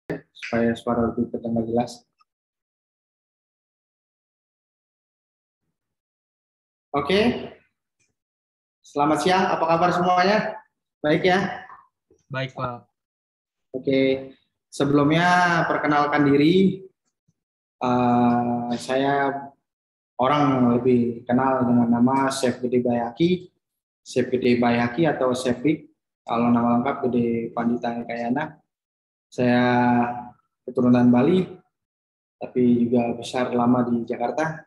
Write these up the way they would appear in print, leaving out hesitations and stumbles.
supaya suara lebih terdengar jelas. Oke, selamat siang. Apa kabar semuanya? Baik ya? Baik, Pak. Oke, sebelumnya perkenalkan diri. Saya orang lebih kenal dengan nama Chef Gede Bayaki. Chef Gede Bayaki atau Chef Vic. Kalau nama lengkap Gede Pandita Ekayana. Saya keturunan Bali, tapi juga besar lama di Jakarta.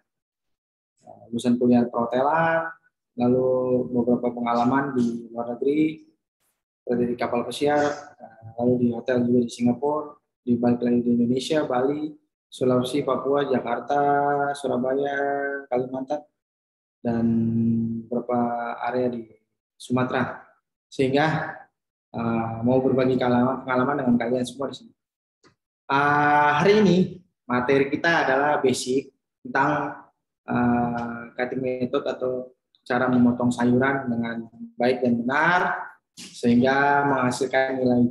Lulusan kuliah perhotelan, lalu beberapa pengalaman di luar negeri, seperti di kapal pesiar, lalu di hotel juga di Singapura, di balik lagi di Indonesia, Bali, Sulawesi, Papua, Jakarta, Surabaya, Kalimantan, dan beberapa area di Sumatera. Sehingga mau berbagi pengalaman dengan kalian semua di sini. Hari ini materi kita adalah basic tentang cutting method atau cara memotong sayuran dengan baik dan benar sehingga menghasilkan nilai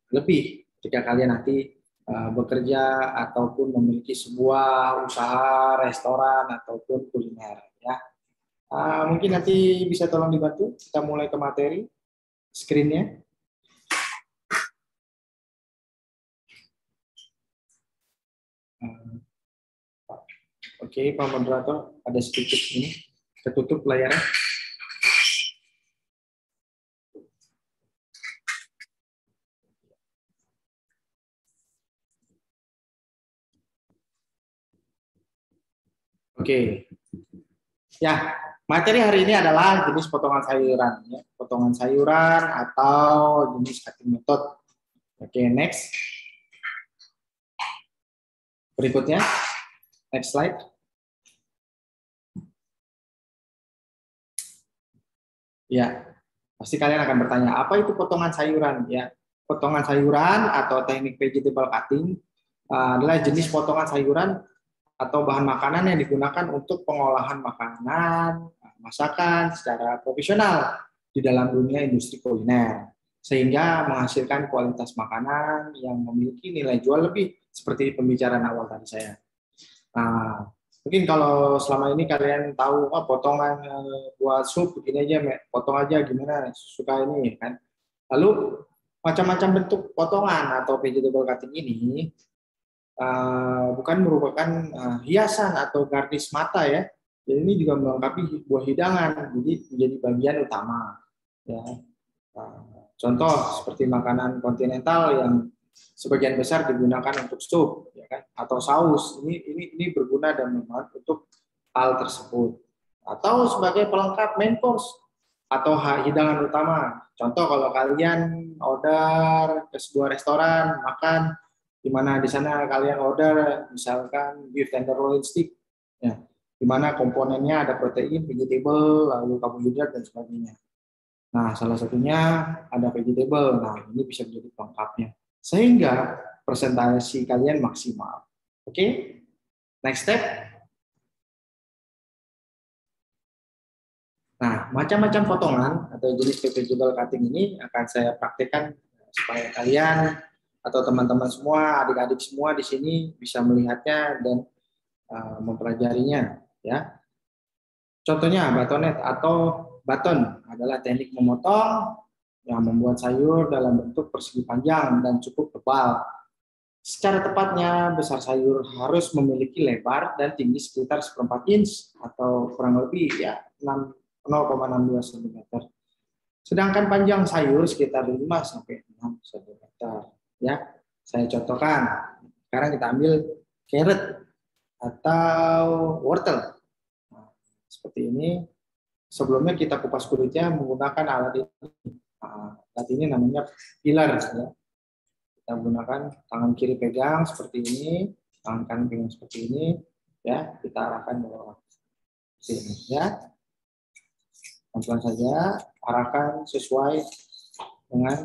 lebih ketika kalian nanti bekerja ataupun memiliki sebuah usaha restoran ataupun kuliner ya. Mungkin nanti bisa tolong dibantu kita mulai ke materi screen-nya. Oke, Pak Moderator, ada sedikit ini ketutup layarnya. Oke, ya materi hari ini adalah jenis potongan sayuran, ya. Potongan sayuran atau jenis cutting method. Oke, next. Berikutnya, next slide. Ya, pasti kalian akan bertanya, apa itu potongan sayuran? Ya, potongan sayuran atau teknik vegetable cutting adalah jenis potongan sayuran atau bahan makanan yang digunakan untuk pengolahan makanan, masakan secara profesional di dalam dunia industri kuliner, sehingga menghasilkan kualitas makanan yang memiliki nilai jual lebih, seperti pembicaraan awal tadi saya. Nah, mungkin kalau selama ini kalian tahu, potongan buat sup begini aja, potong aja gimana, suka ini kan. Lalu macam-macam bentuk potongan atau vegetable cutting ini bukan merupakan hiasan atau garnish mata ya. Jadi ini juga melengkapi buah hidangan, jadi menjadi bagian utama. Ya. Contoh seperti makanan kontinental yang sebagian besar digunakan untuk sup, ya kan, atau saus. Ini berguna dan bermanfaat untuk hal tersebut. Atau sebagai pelengkap main course atau hidangan utama. Contoh kalau kalian order ke sebuah restoran makan, di mana di sana kalian order misalkan beef tenderloin stick, ya, di mana komponennya ada protein, vegetable, lalu karbohidrat dan sebagainya. Nah, salah satunya ada vegetable. Nah, ini bisa menjadi pelengkapnya sehingga presentasi kalian maksimal. Oke, next step. Nah, macam-macam potongan atau jenis vegetable cutting ini akan saya praktekkan supaya kalian atau teman-teman semua, adik-adik semua di sini bisa melihatnya dan mempelajarinya. Ya, contohnya batonet atau baton adalah teknik memotong yang membuat sayur dalam bentuk persegi panjang dan cukup tebal. Secara tepatnya, besar sayur harus memiliki lebar dan tinggi sekitar 1/4 inch atau kurang lebih ya 0,62 cm. Sedangkan panjang sayur sekitar 5 sampai 6 cm. Ya, saya contohkan. Sekarang kita ambil carrot atau wortel. Nah, seperti ini. Sebelumnya kita kupas kulitnya menggunakan alat ini. Alat ini namanya peeler. Ya. Kita gunakan tangan kiri pegang seperti ini, tangan kanan pegang seperti ini, ya kita arahkan ke bawah sini, ya. Pelan-pelan saja, arahkan sesuai dengan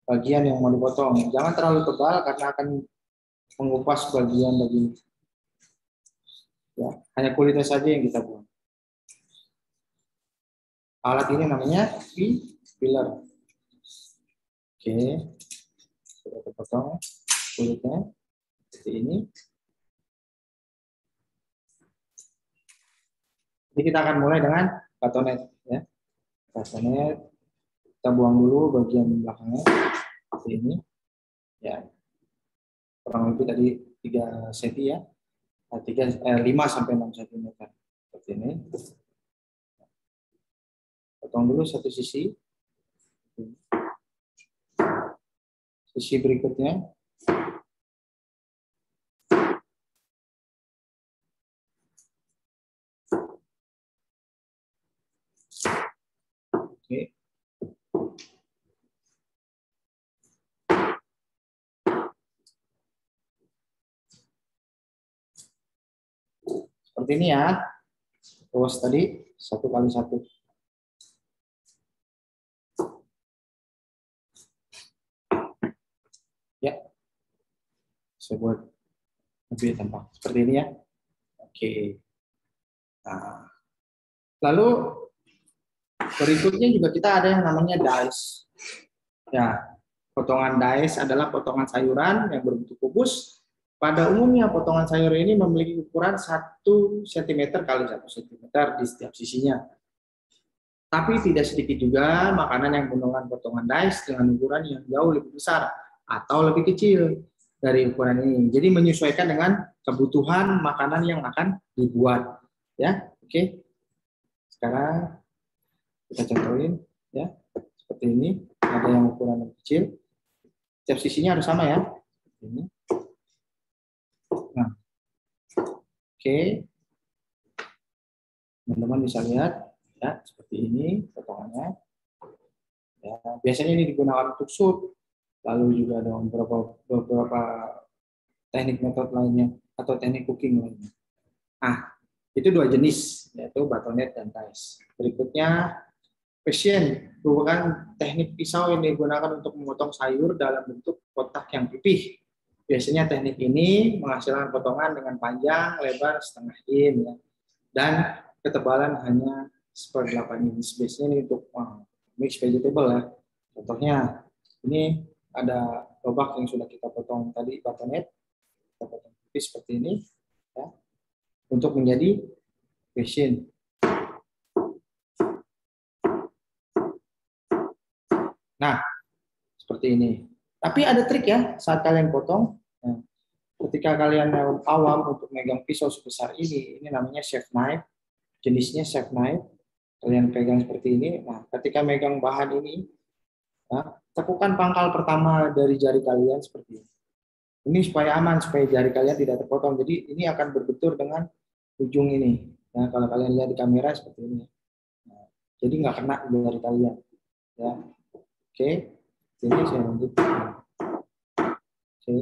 bagian yang mau dipotong. Jangan terlalu tebal karena akan mengupas bagian-bagian. Ya, hanya kulitnya saja yang kita buang. Alat ini namanya peeler. Oke. sudah terpotong kulitnya seperti ini. Jadi kita akan mulai dengan batonet ya. Batonet kita buang dulu bagian belakangnya seperti ini. Ya. Kurang lebih tadi 3 cm ya. 5 sampai 6 cm seperti ini. Potong dulu satu sisi. Sisi berikutnya. Oke. Seperti ini ya. Terus tadi 1x1. Ya. Saya buat lebih tampak seperti ini ya. Oke. Nah, lalu berikutnya juga kita ada yang namanya dice. Ya, potongan dice adalah potongan sayuran yang berbentuk kubus. Pada umumnya potongan sayur ini memiliki ukuran 1 cm kali 1 cm di setiap sisinya. Tapi tidak sedikit juga makanan yang menggunakan potongan dice dengan ukuran yang jauh lebih besar atau lebih kecil dari ukuran ini. Jadi menyesuaikan dengan kebutuhan makanan yang akan dibuat. Ya, oke. Sekarang kita contohin ya. Seperti ini, ada yang ukuran yang kecil. Setiap sisinya harus sama ya. Ini. Nah. Oke. Teman-teman bisa lihat ya, seperti ini potongannya. Ya, biasanya ini digunakan untuk sup, lalu juga ada beberapa teknik metode lainnya atau teknik cooking lainnya. Nah, itu 2 jenis, yaitu batonet dan dice. Berikutnya, passion merupakan teknik pisau yang digunakan untuk memotong sayur dalam bentuk kotak yang pipih. Biasanya teknik ini menghasilkan potongan dengan panjang, lebar setengah in, ya, dan ketebalan hanya 1/8 inch. Biasanya ini untuk mix vegetable ya. Contohnya, ini ada lobak yang sudah kita potong tadi batonet, kita potong tipis seperti ini, ya, untuk menjadi passion. Nah, seperti ini. Tapi ada trik ya saat kalian potong. Nah, ketika kalian awam untuk megang pisau sebesar ini namanya chef knife. Jenisnya chef knife. Kalian pegang seperti ini. Nah, ketika megang bahan ini, nah, tekukan pangkal pertama dari jari kalian seperti ini. Ini supaya aman, supaya jari kalian tidak terpotong. Jadi ini akan berbentur dengan ujung ini. Nah, kalau kalian lihat di kamera seperti ini. Nah, jadi nggak kena jari kalian. Ya, oke. Ini saya lanjut. Oke.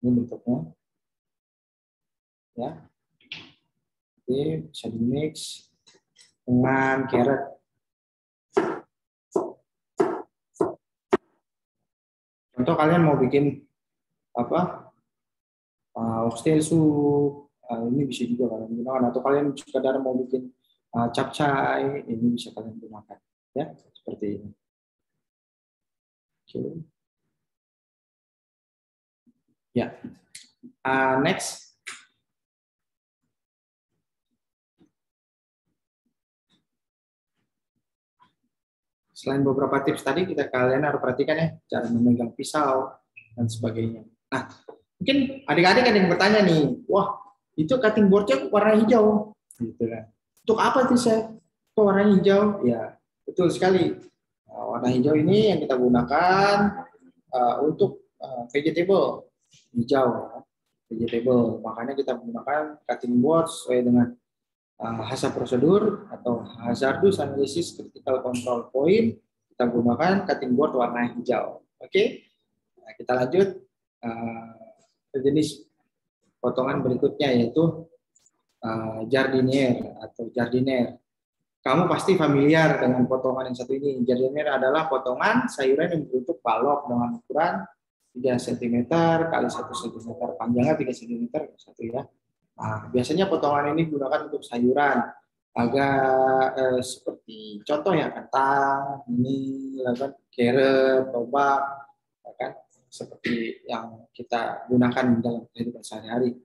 Ini bentuknya. Ya. Oke, bisa di mix dengan carrot. Contoh kalian mau bikin apa? Oxtail soup, ini bisa juga kalian gunakan. Atau kalian sekadar mau bikin capcay, ini bisa kalian gunakan. Ya, seperti ini. Oke. Ya. Next. Selain beberapa tips tadi, kalian harus perhatikan ya, cara memegang pisau dan sebagainya. Nah, mungkin adik-adik ada yang bertanya nih, wah, itu cutting boardnya warna hijau, gitu kan? Untuk apa tuh saya? Kok warnanya hijau? Ya, betul sekali. Nah, warna hijau ini yang kita gunakan untuk vegetable hijau, vegetable. Makanya kita menggunakan cutting board sesuai dengan hazard prosedur atau hazardous analysis critical control point. Kita gunakan cutting board warna hijau. Oke, nah, kita lanjut ke jenis potongan berikutnya yaitu jardinier atau jardinier. Kamu pasti familiar dengan potongan yang satu ini. Jardinier adalah potongan sayuran yang berbentuk balok dengan ukuran 3 cm kali 1 cm, panjangnya 3 cm satu ya. Nah, biasanya potongan ini digunakan untuk sayuran, agak seperti contoh ya kentang, ini, carrot, lobak. ya kan? Seperti yang kita gunakan dalam kehidupan sehari-hari.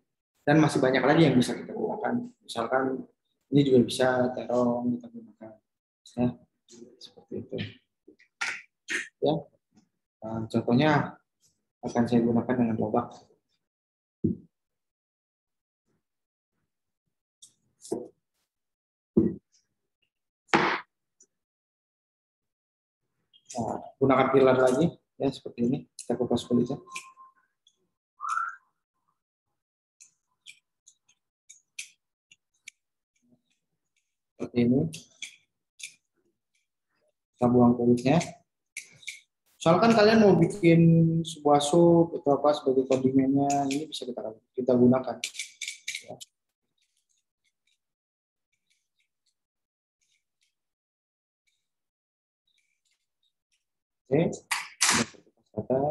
Dan masih banyak lagi yang bisa kita gunakan. Misalkan ini juga bisa terong kita gunakan, ya seperti itu. Ya, contohnya akan saya gunakan dengan lobak. Nah, gunakan pilar lagi, ya seperti ini. Kita kupas kulitnya. Seperti ini. Kita buang kulitnya. Misalkan kalian mau bikin sebuah sup atau apa sebagai kondimennya, ini bisa kita gunakan. Ya. Oke, kita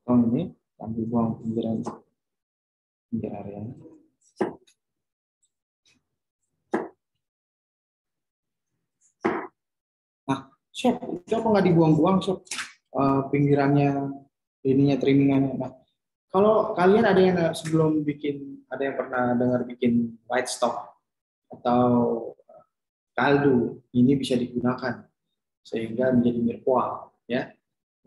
potong ini, ambil buang pinggir area. Nah, sob, itu apa nggak dibuang-buang, sob? Pinggirannya, ininya, trimmingannya. Nah, kalau kalian ada yang sebelum bikin, ada yang pernah dengar bikin white stock atau kaldu, ini bisa digunakan sehingga menjadi mirepoix, ya,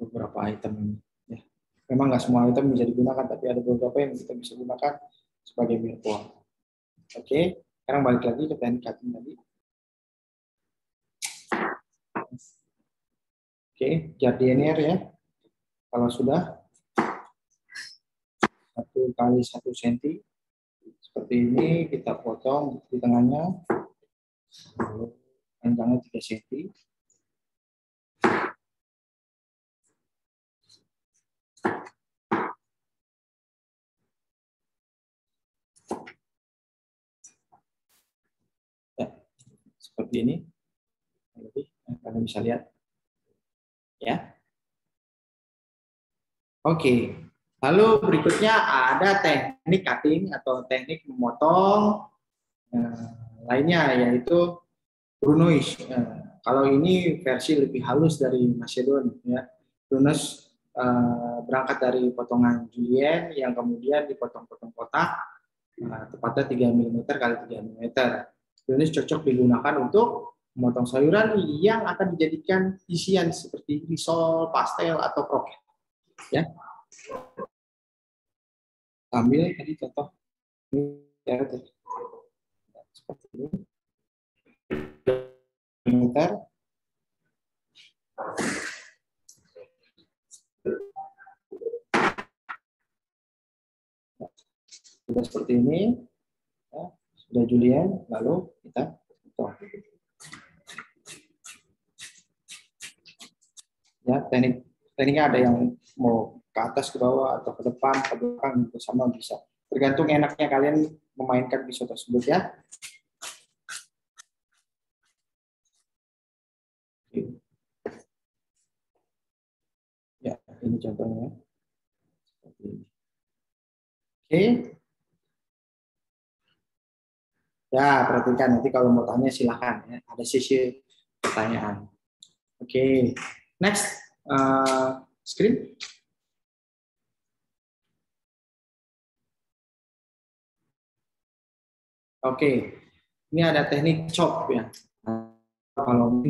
beberapa item ini. Ya. Memang nggak semua item bisa digunakan, tapi ada beberapa yang kita bisa gunakan sebagai mirepoix. Oke, sekarang balik lagi ke teknik cutting tadi. Oke, jardinier ya. Kalau sudah 1 kali 1 cm seperti ini, kita potong di tengahnya, lalu panjangnya 3 cm. Ya, seperti ini. Kalian bisa lihat. Ya. Oke. Lalu berikutnya ada teknik cutting atau teknik memotong lainnya, yaitu Brunoise. Kalau ini versi lebih halus dari Macedon, ya. Brunoise berangkat dari potongan julienne yang kemudian dipotong-potong kotak, tepatnya 3 mm kali 3 mm. Brunoise cocok digunakan untuk memotong sayuran yang akan dijadikan isian seperti risol, pastel, atau kroket. Ya. Ambil tadi contoh ini, ya, seperti ini. Meter. Sudah seperti ini, ya, sudah julienne, lalu kita potong. Ya, tekniknya ada yang mau ke atas, ke bawah, atau ke depan, ke belakang, sama bisa. Tergantung enaknya kalian memainkan pisau tersebut, ya. Ya, ini contohnya. Oke. Ya, perhatikan nanti kalau mau tanya silahkan, ya. Ada sisi pertanyaan. Oke. Next, screen. Oke. Ini ada teknik chop, ya. Kalau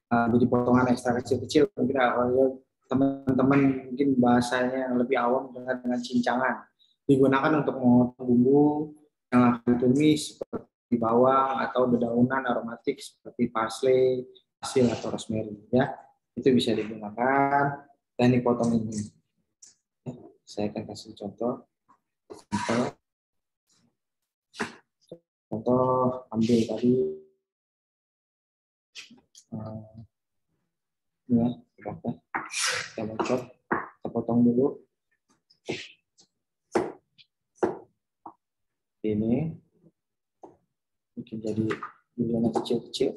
jadi potongan ekstra kecil-kecil, mungkin teman-teman mungkin bahasanya yang lebih awam dengan cincangan. Digunakan untuk memotong bumbu yang akan ditumis seperti bawang atau dedaunan aromatik seperti parsley, basil, atau rosemary. Ya, itu bisa digunakan teknik potong ini. Saya akan kasih contoh. Contoh ambil tadi. Ya, kita bocor, kita potong dulu. Ini bikin jadi julienne kecil-kecil.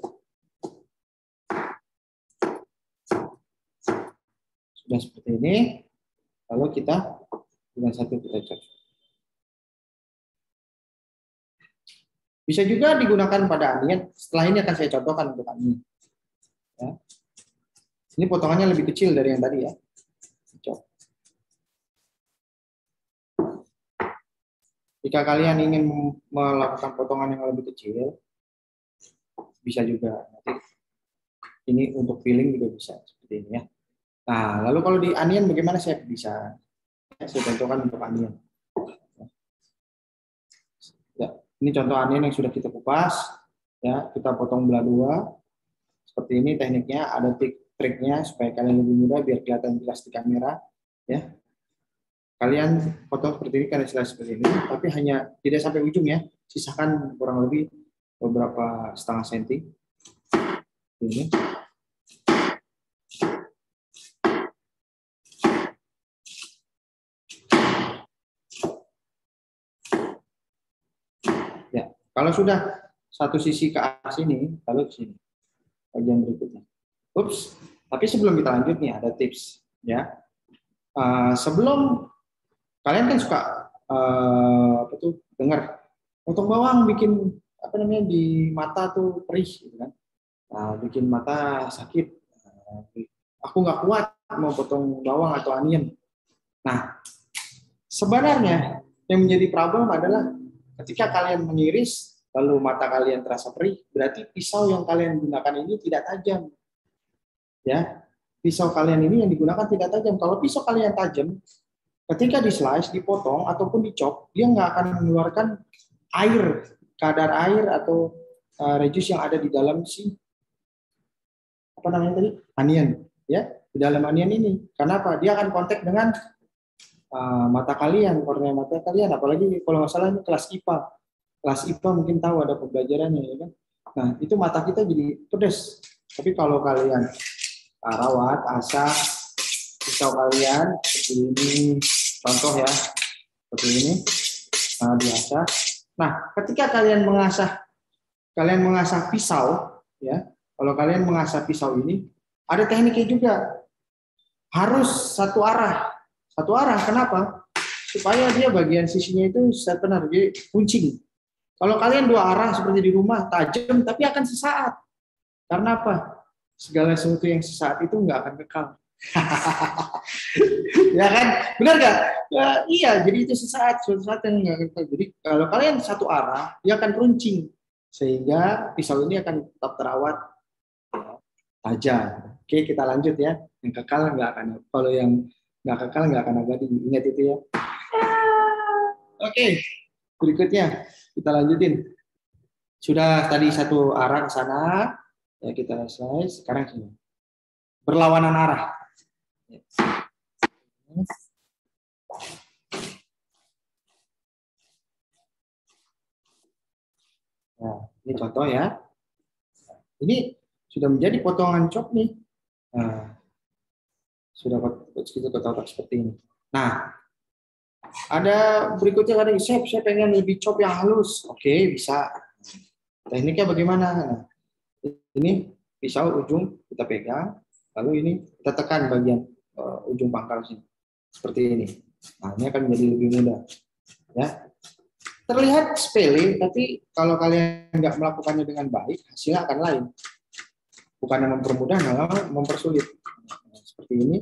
Sudah seperti ini, lalu kita dengan satu kita cek. Bisa juga digunakan pada onion. Setelah ini akan saya contohkan untuk onion. Ya. Ini potongannya lebih kecil dari yang tadi ya. Jika kalian ingin melakukan potongan yang lebih kecil, bisa juga. Nanti ini untuk filling juga bisa seperti ini ya. Nah, lalu kalau di onion bagaimana saya bisa? Saya contohkan untuk onion. Ya, ini contoh onion yang sudah kita kupas. Ya, kita potong belah dua. Seperti ini tekniknya. Ada triknya supaya kalian lebih mudah biar kelihatan jelas di kamera. Ya, kalian potong seperti ini, kalian slice seperti ini, tapi hanya tidak sampai ujung ya. Sisakan kurang lebih beberapa setengah senti. Ini. Ya, kalau sudah satu sisi ke arah sini, lalu ke sini. Bagian berikutnya. Ups, tapi sebelum kita lanjut nih ada tips ya. Sebelum kalian kan suka dengar potong bawang bikin apa namanya di mata tuh perih gitu kan. Bikin mata sakit. Aku nggak kuat mau potong bawang atau onion. Nah, sebenarnya yang menjadi problem adalah ketika kalian mengiris lalu mata kalian terasa perih, berarti pisau yang kalian gunakan ini tidak tajam. Ya, pisau kalian ini yang digunakan tidak tajam. Kalau pisau kalian tajam, ketika di slice, dipotong ataupun dicop, dia nggak akan mengeluarkan air, kadar air atau reduce yang ada di dalam si apa namanya tadi onion, ya di dalam onion ini. Karena apa? Dia akan kontak dengan mata kalian, kornea mata kalian. Apalagi kalau nggak salah ini kelas IPA. Kelas IPA mungkin tahu ada pembelajarannya, ya kan? Nah itu mata kita jadi pedas. Tapi kalau kalian rawat, asah pisau kalian seperti ini, contoh ya, seperti ini, diasah. Nah, ketika kalian mengasah pisau, ya, kalau kalian mengasah pisau ini, ada tekniknya juga. Harus satu arah. Satu arah, kenapa? Supaya dia bagian sisinya itu benar, jadi kuncing. Kalau kalian dua arah seperti di rumah, tajam, tapi akan sesaat. Karena apa? Segala sesuatu yang sesaat itu nggak akan kekal. Ya kan? Benar nggak? Ya, iya, jadi itu sesaat, suatu saat yang nggak kekal. Jadi kalau kalian satu arah, dia akan runcing. Sehingga pisau ini akan tetap terawat tajam. Oke, kita lanjut ya. Yang kekal nggak akan, kalau yang nggak kekal nggak akan abadi. Ingat itu ya. Oke, berikutnya kita lanjutin. Sudah tadi satu arah ke sana, ya kita slice. Sekarang sini. Berlawanan arah. Nah, ini contoh ya. Ini sudah menjadi potongan chop nih. Nah, sudah kita kotak seperti ini. Nah, ada berikutnya tadi, saya pengen lebih chop yang halus. Oke, bisa. Tekniknya bagaimana? Nah, ini pisau ujung kita pegang, lalu ini kita tekan bagian ujung pangkal sini. Seperti ini. Nah, ini akan menjadi lebih mudah. Ya. Terlihat sepele, tapi kalau kalian nggak melakukannya dengan baik, hasilnya akan lain. Bukan mempermudah, malah mempersulit. Nah, seperti ini,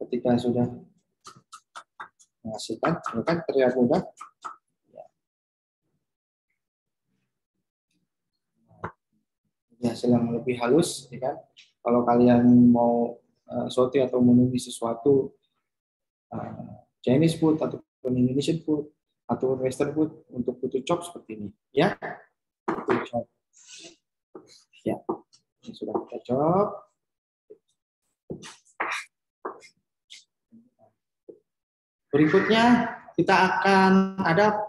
ketika sudah menghasilkan, kan terlihat mudah. Ini hasil yang lebih halus, ya kan? Kalau kalian mau saute atau menumis sesuatu Chinese food atau Indonesian food atau Western food untuk putu chop seperti ini, ya. Putu chop. Ya. Ini sudah kita chop. Berikutnya kita akan ada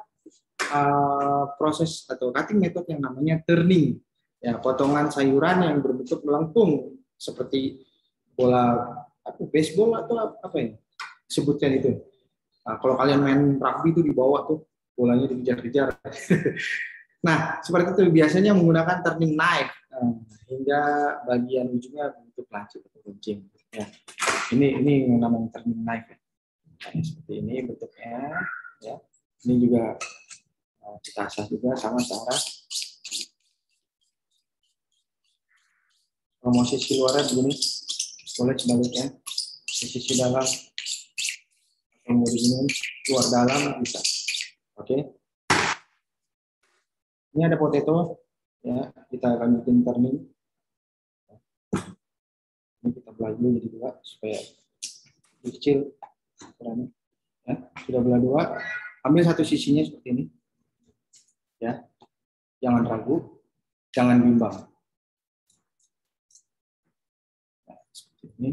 proses atau cutting method yang namanya turning. Ya, potongan sayuran yang berbentuk melengkung seperti bola baseball atau apa ya? Sebutkan itu. Nah, kalau kalian main rugby itu di bawah tuh bolanya dikejar-kejar. Nah, seperti itu biasanya menggunakan turning knife hingga bagian ujungnya bentuk lancip atau runcing. Ya. Ini yang namanya turning knife. Nah, seperti ini bentuknya. Ya. Ini juga kita asah juga sama cara. Kalau mau sisi luarnya begini, boleh sebaliknya. Sisi dalam, atau mau begini, luar dalam bisa. Oke. Ini ada potato, ya kita lanjutin turning. Ini kita belah dulu jadi dua supaya kecil. Ya, sudah belah dua. Ambil satu sisinya seperti ini. Ya, jangan ragu, jangan bimbang. Nah, seperti ini.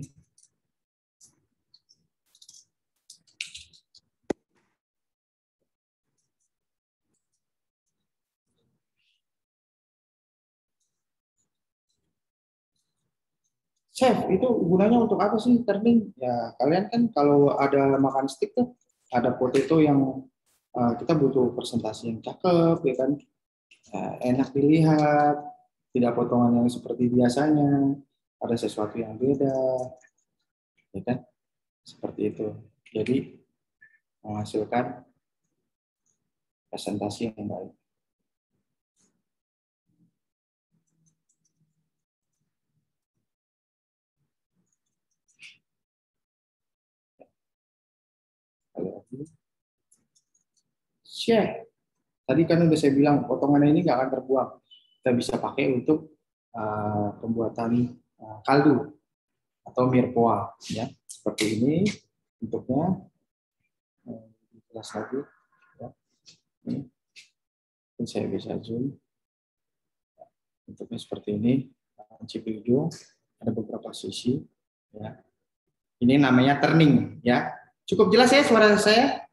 Chef, itu gunanya untuk apa sih turning? Ya, kalian kan kalau ada makan stick tuh, ada potato yang kita butuh presentasi yang cakep, ya kan? Enak dilihat, tidak potongan yang seperti biasanya, ada sesuatu yang beda, ya kan? Seperti itu. Jadi menghasilkan presentasi yang baik. Share. Tadi kan udah saya bilang potongan ini nggak akan terbuang. Kita bisa pakai untuk pembuatan kaldu atau mirepoix, ya seperti ini bentuknya. Jelas lagi, ya. Ini saya bisa zoom. Bentuknya seperti ini. Chip hidung, ada beberapa sisi. Ya. Ini namanya turning, ya. Cukup jelas ya suara saya.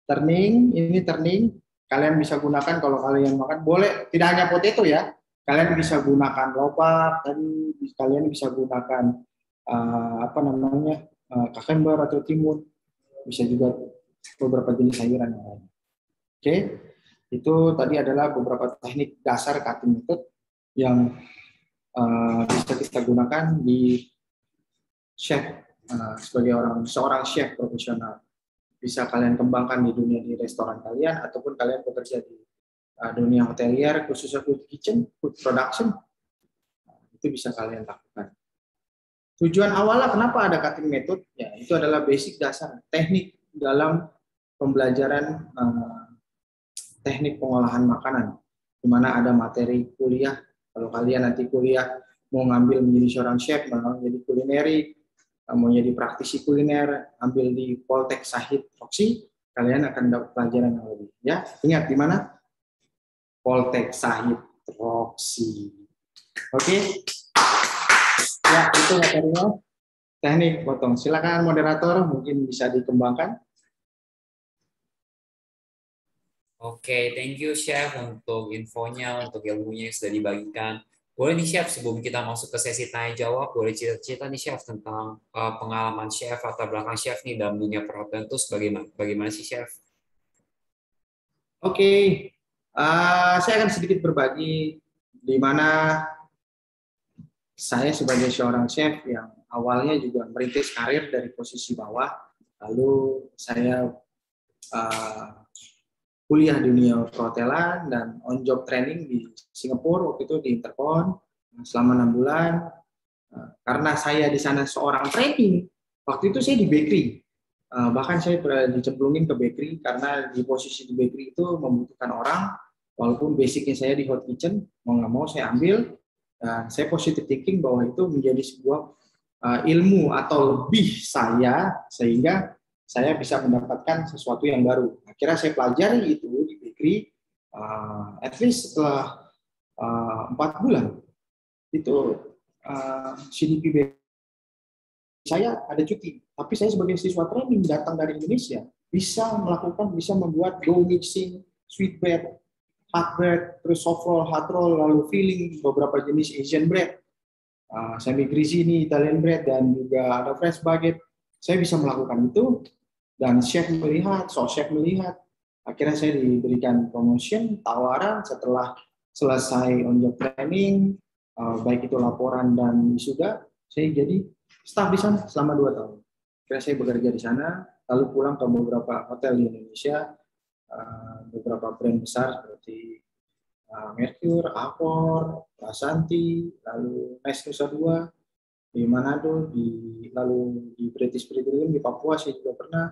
Turning, ini turning. Kalian bisa gunakan kalau kalian makan, boleh tidak hanya potato ya. Kalian bisa gunakan lobak, tadi kalian bisa gunakan apa namanya cucumber atau timun, bisa juga beberapa jenis sayuran yang lain. Oke, itu tadi adalah beberapa teknik dasar cutting method yang bisa kita gunakan di chef sebagai seorang chef profesional. Bisa kalian kembangkan di dunia di restoran kalian ataupun kalian bekerja di dunia hotelier khususnya food kitchen, food production, itu bisa kalian lakukan. Tujuan awalnya kenapa ada cutting method? Ya, itu adalah basic dasar teknik dalam pembelajaran teknik pengolahan makanan, di mana ada materi kuliah. Kalau kalian nanti kuliah mau ngambil menjadi seorang chef, mau menjadi kulineri, mau jadi praktisi kuliner, ambil di Poltek Sahid Roksi, kalian akan dapat pelajaran yang lebih. Ya, ingat di mana? Poltek Sahid Roksi. Oke. Ya, itu materinya. Teknik potong. Silakan moderator, mungkin bisa dikembangkan. Oke, thank you Chef untuk infonya, untuk ilmunya yang sudah dibagikan. Boleh nih Chef, sebelum kita masuk ke sesi tanya jawab, boleh cerita-cerita nih Chef tentang pengalaman Chef atau belakang Chef nih dalam dunia perhotelan itu bagaimana sih Chef? Oke, saya akan sedikit berbagi di mana saya sebagai seorang chef yang awalnya juga merintis karir dari posisi bawah, lalu saya kuliah di dunia perhotelan dan on job training di Singapura waktu itu di Intercon selama 6 bulan. Karena saya di sana seorang training, waktu itu saya di bakery. Bahkan saya dicemplungin ke bakery karena di posisi di bakery itu membutuhkan orang, walaupun basicnya saya di hot kitchen, mau nggak mau saya ambil, dan saya positive thinking bahwa itu menjadi sebuah ilmu atau lebih saya, sehingga saya bisa mendapatkan sesuatu yang baru. Akhirnya saya pelajari itu di bakery, at least setelah 4 bulan, itu CDP saya ada cuti, tapi saya sebagai siswa training datang dari Indonesia bisa membuat dough mixing, sweet bread, hard bread, terus soft roll, hard roll, lalu filling beberapa jenis Asian bread, semi grissini, Italian bread, dan juga ada fresh baguette. Saya bisa melakukan itu dan chef melihat, chef melihat. Akhirnya saya diberikan promotion, tawaran setelah selesai on job training, baik itu laporan dan wisuda, saya jadi staf di sana selama 2 tahun. Akhirnya saya bekerja di sana, lalu pulang ke beberapa hotel di Indonesia, beberapa brand besar seperti Merkur, Avor, Prasanti, lalu Nice Nusa Dua, di Manado, lalu di British Petroleum, di Papua saya juga pernah,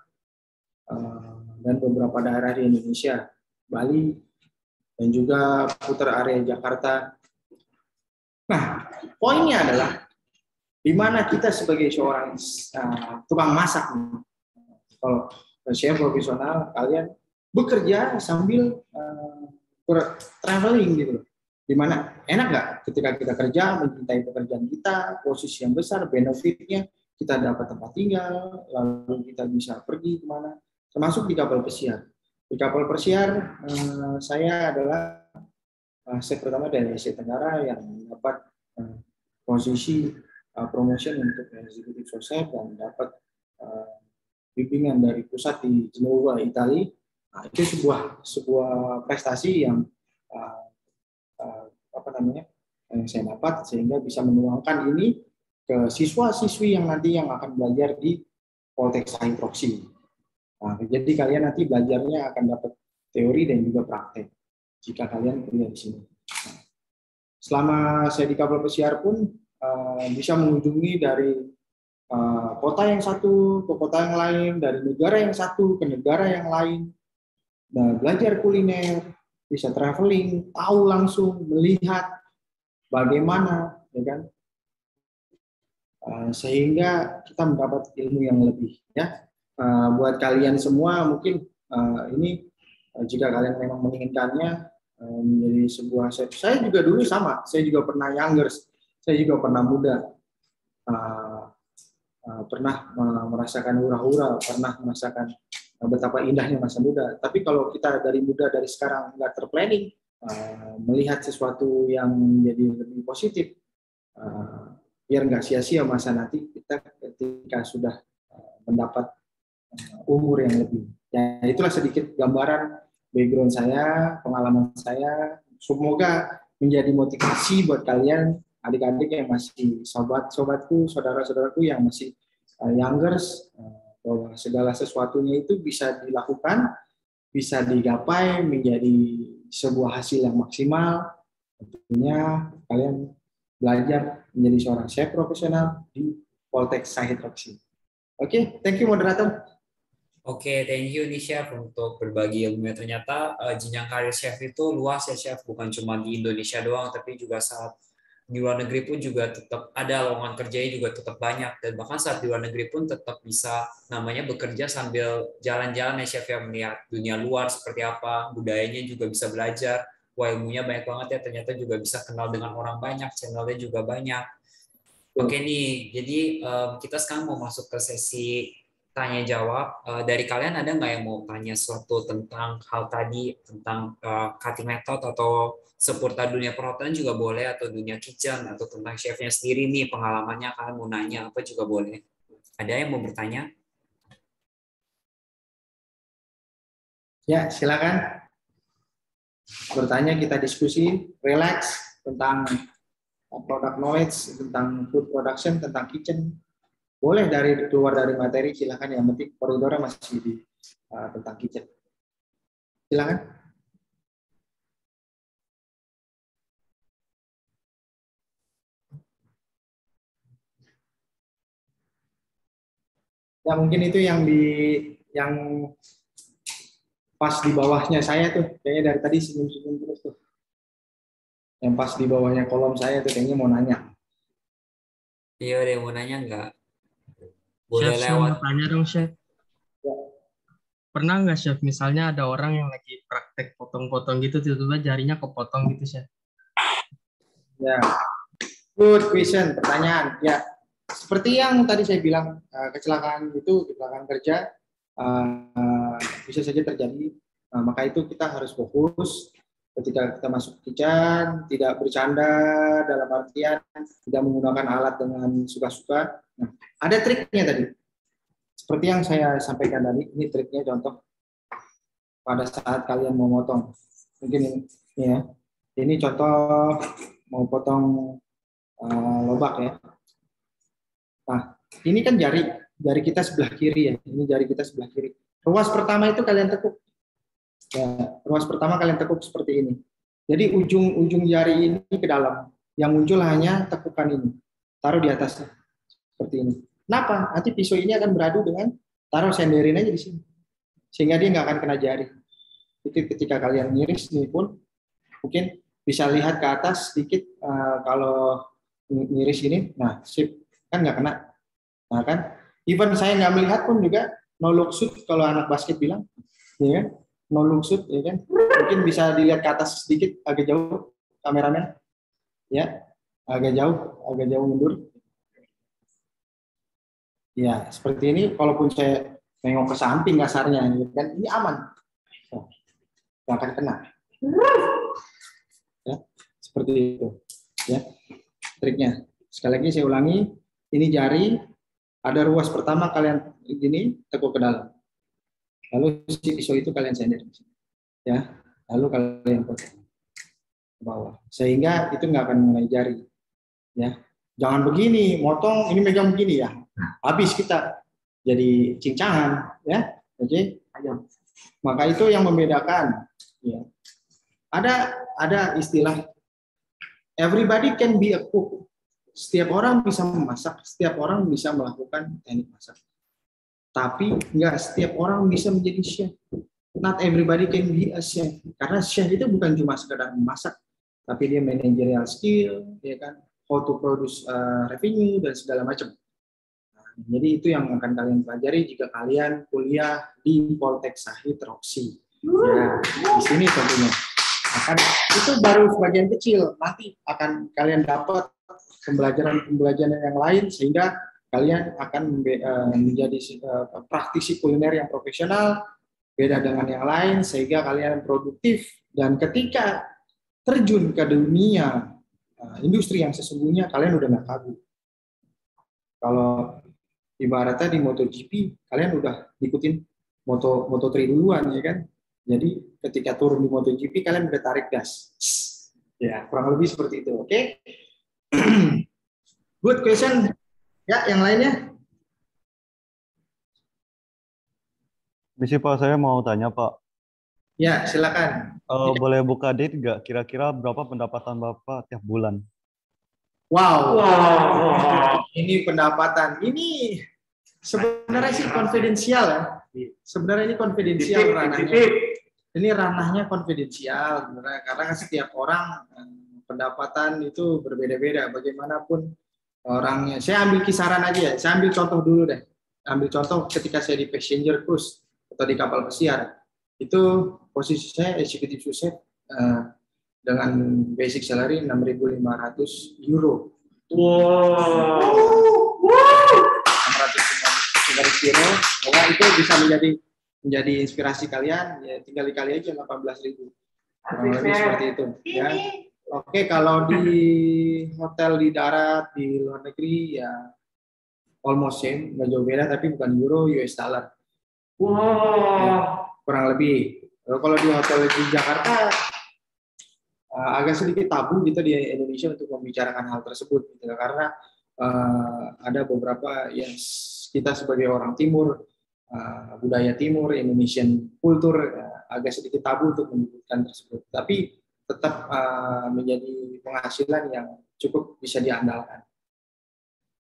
dan beberapa daerah di Indonesia, Bali, dan juga putar area Jakarta. Nah, poinnya adalah di mana kita sebagai seorang tukang masak, kalau chef profesional, kalian bekerja sambil traveling gitu. Dimana enak nggak ketika kita kerja, mencintai pekerjaan kita, posisi yang besar, benefitnya, kita dapat tempat tinggal, lalu kita bisa pergi kemana, termasuk di kapal pesiar. Di kapal pesiar, saya adalah chef pertama dari Asia Tenggara yang dapat posisi promotion untuk executive chef dan dapat bimbingan dari pusat di Genova, Italia. Nah, itu sebuah prestasi yang yang saya dapat, sehingga bisa menuangkan ini ke siswa-siswi yang nanti yang akan belajar di Poltek Sahid Roksi. Nah, jadi kalian nanti belajarnya akan dapat teori dan juga praktek jika kalian kuliah di sini. Selama saya di kapal pesiar pun bisa mengunjungi dari kota yang satu ke kota yang lain, dari negara yang satu ke negara yang lain, dan belajar kuliner, bisa traveling, tahu langsung, melihat bagaimana, ya kan, sehingga kita mendapat ilmu yang lebih, ya. Buat kalian semua mungkin ini jika kalian memang menginginkannya menjadi sebuah chef. Saya juga dulu sama, saya juga pernah youngers, saya juga pernah muda, pernah merasakan hura-hura, pernah merasakan betapa indahnya masa muda. Tapi kalau kita dari muda dari sekarang nggak terplanning, melihat sesuatu yang menjadi lebih positif, biar nggak sia-sia masa nanti kita ketika sudah mendapat umur yang lebih. Ya, itulah sedikit gambaran background saya, pengalaman saya. Semoga menjadi motivasi buat kalian, adik-adik yang masih sobat-sobatku, saudara-saudaraku yang masih youngers, bahwa segala sesuatunya itu bisa dilakukan, bisa digapai menjadi sebuah hasil yang maksimal. Tentunya kalian belajar menjadi seorang chef profesional di Poltek Sahid Roksi. Oke, thank you moderator. Oke, thank you nih Chef untuk berbagi ilmunya. Ternyata jenjang karir Chef itu luas ya Chef, bukan cuma di Indonesia doang, tapi juga saat di luar negeri pun juga tetap ada lowongan kerjanya juga tetap banyak, dan bahkan saat di luar negeri pun tetap bisa namanya bekerja sambil jalan-jalan ya Chef, yang melihat dunia luar seperti apa, budayanya juga bisa belajar. Wah, ilmunya banyak banget ya, ternyata juga bisa kenal dengan orang banyak, channelnya juga banyak. Oke nih, jadi kita sekarang mau masuk ke sesi tanya jawab. Dari kalian ada nggak yang mau tanya sesuatu tentang hal tadi, tentang cutting method atau seputar dunia perhotelan juga boleh, atau dunia kitchen, atau tentang chefnya sendiri nih, pengalamannya kalian mau nanya apa juga boleh. Ada yang mau bertanya? Ya, silakan bertanya, kita diskusi, relax tentang product knowledge, tentang food production, tentang kitchen. Boleh keluar dari materi, silakan. Yang penting koridornya masih di tentang kitchen. Silakan. Ya mungkin itu yang pas di bawahnya saya tuh, kayaknya dari tadi senyum-senyum terus tuh. Yang pas di bawahnya kolom saya tuh kayaknya mau nanya. Iya, ada yang mau nanya nggak? Boleh Chef, saya lewat. mau tanya dong, Chef. Ya. Pernah nggak, Chef, misalnya ada orang yang lagi praktek potong-potong gitu, tiba-tiba jarinya kepotong gitu, Chef? Ya, good question, pertanyaan. Ya, seperti yang tadi saya bilang, kecelakaan kerja bisa saja terjadi. Maka itu kita harus fokus ketika kita masuk kitchen, tidak bercanda dalam artian tidak menggunakan alat dengan suka-suka. Nah, ada triknya tadi. Seperti yang saya sampaikan tadi, ini triknya contoh pada saat kalian mau motong. Mungkin ini ya. Ini contoh mau potong lobak ya. Nah, ini kan jari kita sebelah kiri ya. Ini jari kita sebelah kiri. Ruas pertama itu kalian tekuk. Ya, ruas pertama kalian tekuk seperti ini. Jadi ujung jari ini ke dalam, yang muncul hanya tekukan ini, taruh di atasnya seperti ini. Kenapa? Nanti pisau ini akan beradu dengan, taruh senderin aja di sini, sehingga dia nggak akan kena jari. Itu ketika kalian ngiris ini pun mungkin bisa lihat ke atas sedikit, kalau ngiris ini, nah sip, kan nggak kena. Nah kan, even saya nggak melihat pun juga no look shoot kalau anak basket bilang, ya kan, no look shoot, ya kan, mungkin bisa dilihat ke atas sedikit, agak jauh kameramen, ya, agak jauh mundur, ya seperti ini. Kalaupun saya nengok ke samping kasarnya, ya kan, ini aman, nggak akan kena, ya, seperti itu, ya, triknya. Sekali lagi saya ulangi, ini jari. Ada ruas pertama kalian gini tekuk ke dalam, lalu si pisau itu kalian sender, ya, lalu kalian potong ke bawah, sehingga itu nggak akan mengenai jari, ya. Jangan begini, motong ini megang begini ya, habis kita jadi cincangan, ya. Oke, maka itu yang membedakan, ya. Ada istilah everybody can be a cook. Setiap orang bisa memasak, setiap orang bisa melakukan teknik masak. Tapi nggak setiap orang bisa menjadi chef. Not everybody can be a chef. Karena chef itu bukan cuma sekedar memasak, tapi dia managerial skill, ya kan, how to produce revenue dan segala macam. Nah, jadi itu yang akan kalian pelajari jika kalian kuliah di Poltek Sahid Roksi. Ya, di sini tentunya. Akan itu baru sebagian kecil. Nanti akan kalian dapat pembelajaran yang lain sehingga kalian akan menjadi praktisi kuliner yang profesional, beda dengan yang lain, sehingga kalian produktif, dan ketika terjun ke dunia industri yang sesungguhnya kalian udah nggak kagum. Kalau ibaratnya di MotoGP kalian udah ikutin Moto3 duluan, ya kan, jadi ketika turun di MotoGP kalian udah tarik gas, ya kurang lebih seperti itu. Oke. Good question. Ya, yang lainnya? Misi Pak, saya mau tanya Pak. Ya, silakan. Boleh buka date nggak? Kira-kira berapa pendapatan Bapak tiap bulan? Wow. Ini pendapatan. Ini sebenarnya sih konfidensial ya. Sebenarnya ini konfidensial ranahnya. Ini ranahnya konfidensial sebenarnya, karena setiap orang pendapatan itu berbeda-beda. Bagaimanapun orangnya. Saya ambil kisaran aja ya. Saya ambil contoh dulu deh. Ambil contoh ketika saya di passenger cruise atau di kapal pesiar. Itu posisi saya executive chef dengan basic salary 6.500 euro. Wow. 600 euro. Ya, itu bisa menjadi inspirasi kalian. Ya, tinggal dikali aja 18.000. Lebih seperti itu. Ya. Oke, kalau di hotel di darat di luar negeri ya almost same, nggak jauh beda, tapi bukan euro, US dollar. Wow. Ya, kurang lebih. Kalau di hotel di Jakarta agak sedikit tabu gitu di Indonesia untuk membicarakan hal tersebut, gitu, karena ada beberapa yang kita sebagai orang Timur, budaya Timur, Indonesian kultur agak sedikit tabu untuk menyebutkan tersebut. Tapi tetap menjadi penghasilan yang cukup bisa diandalkan.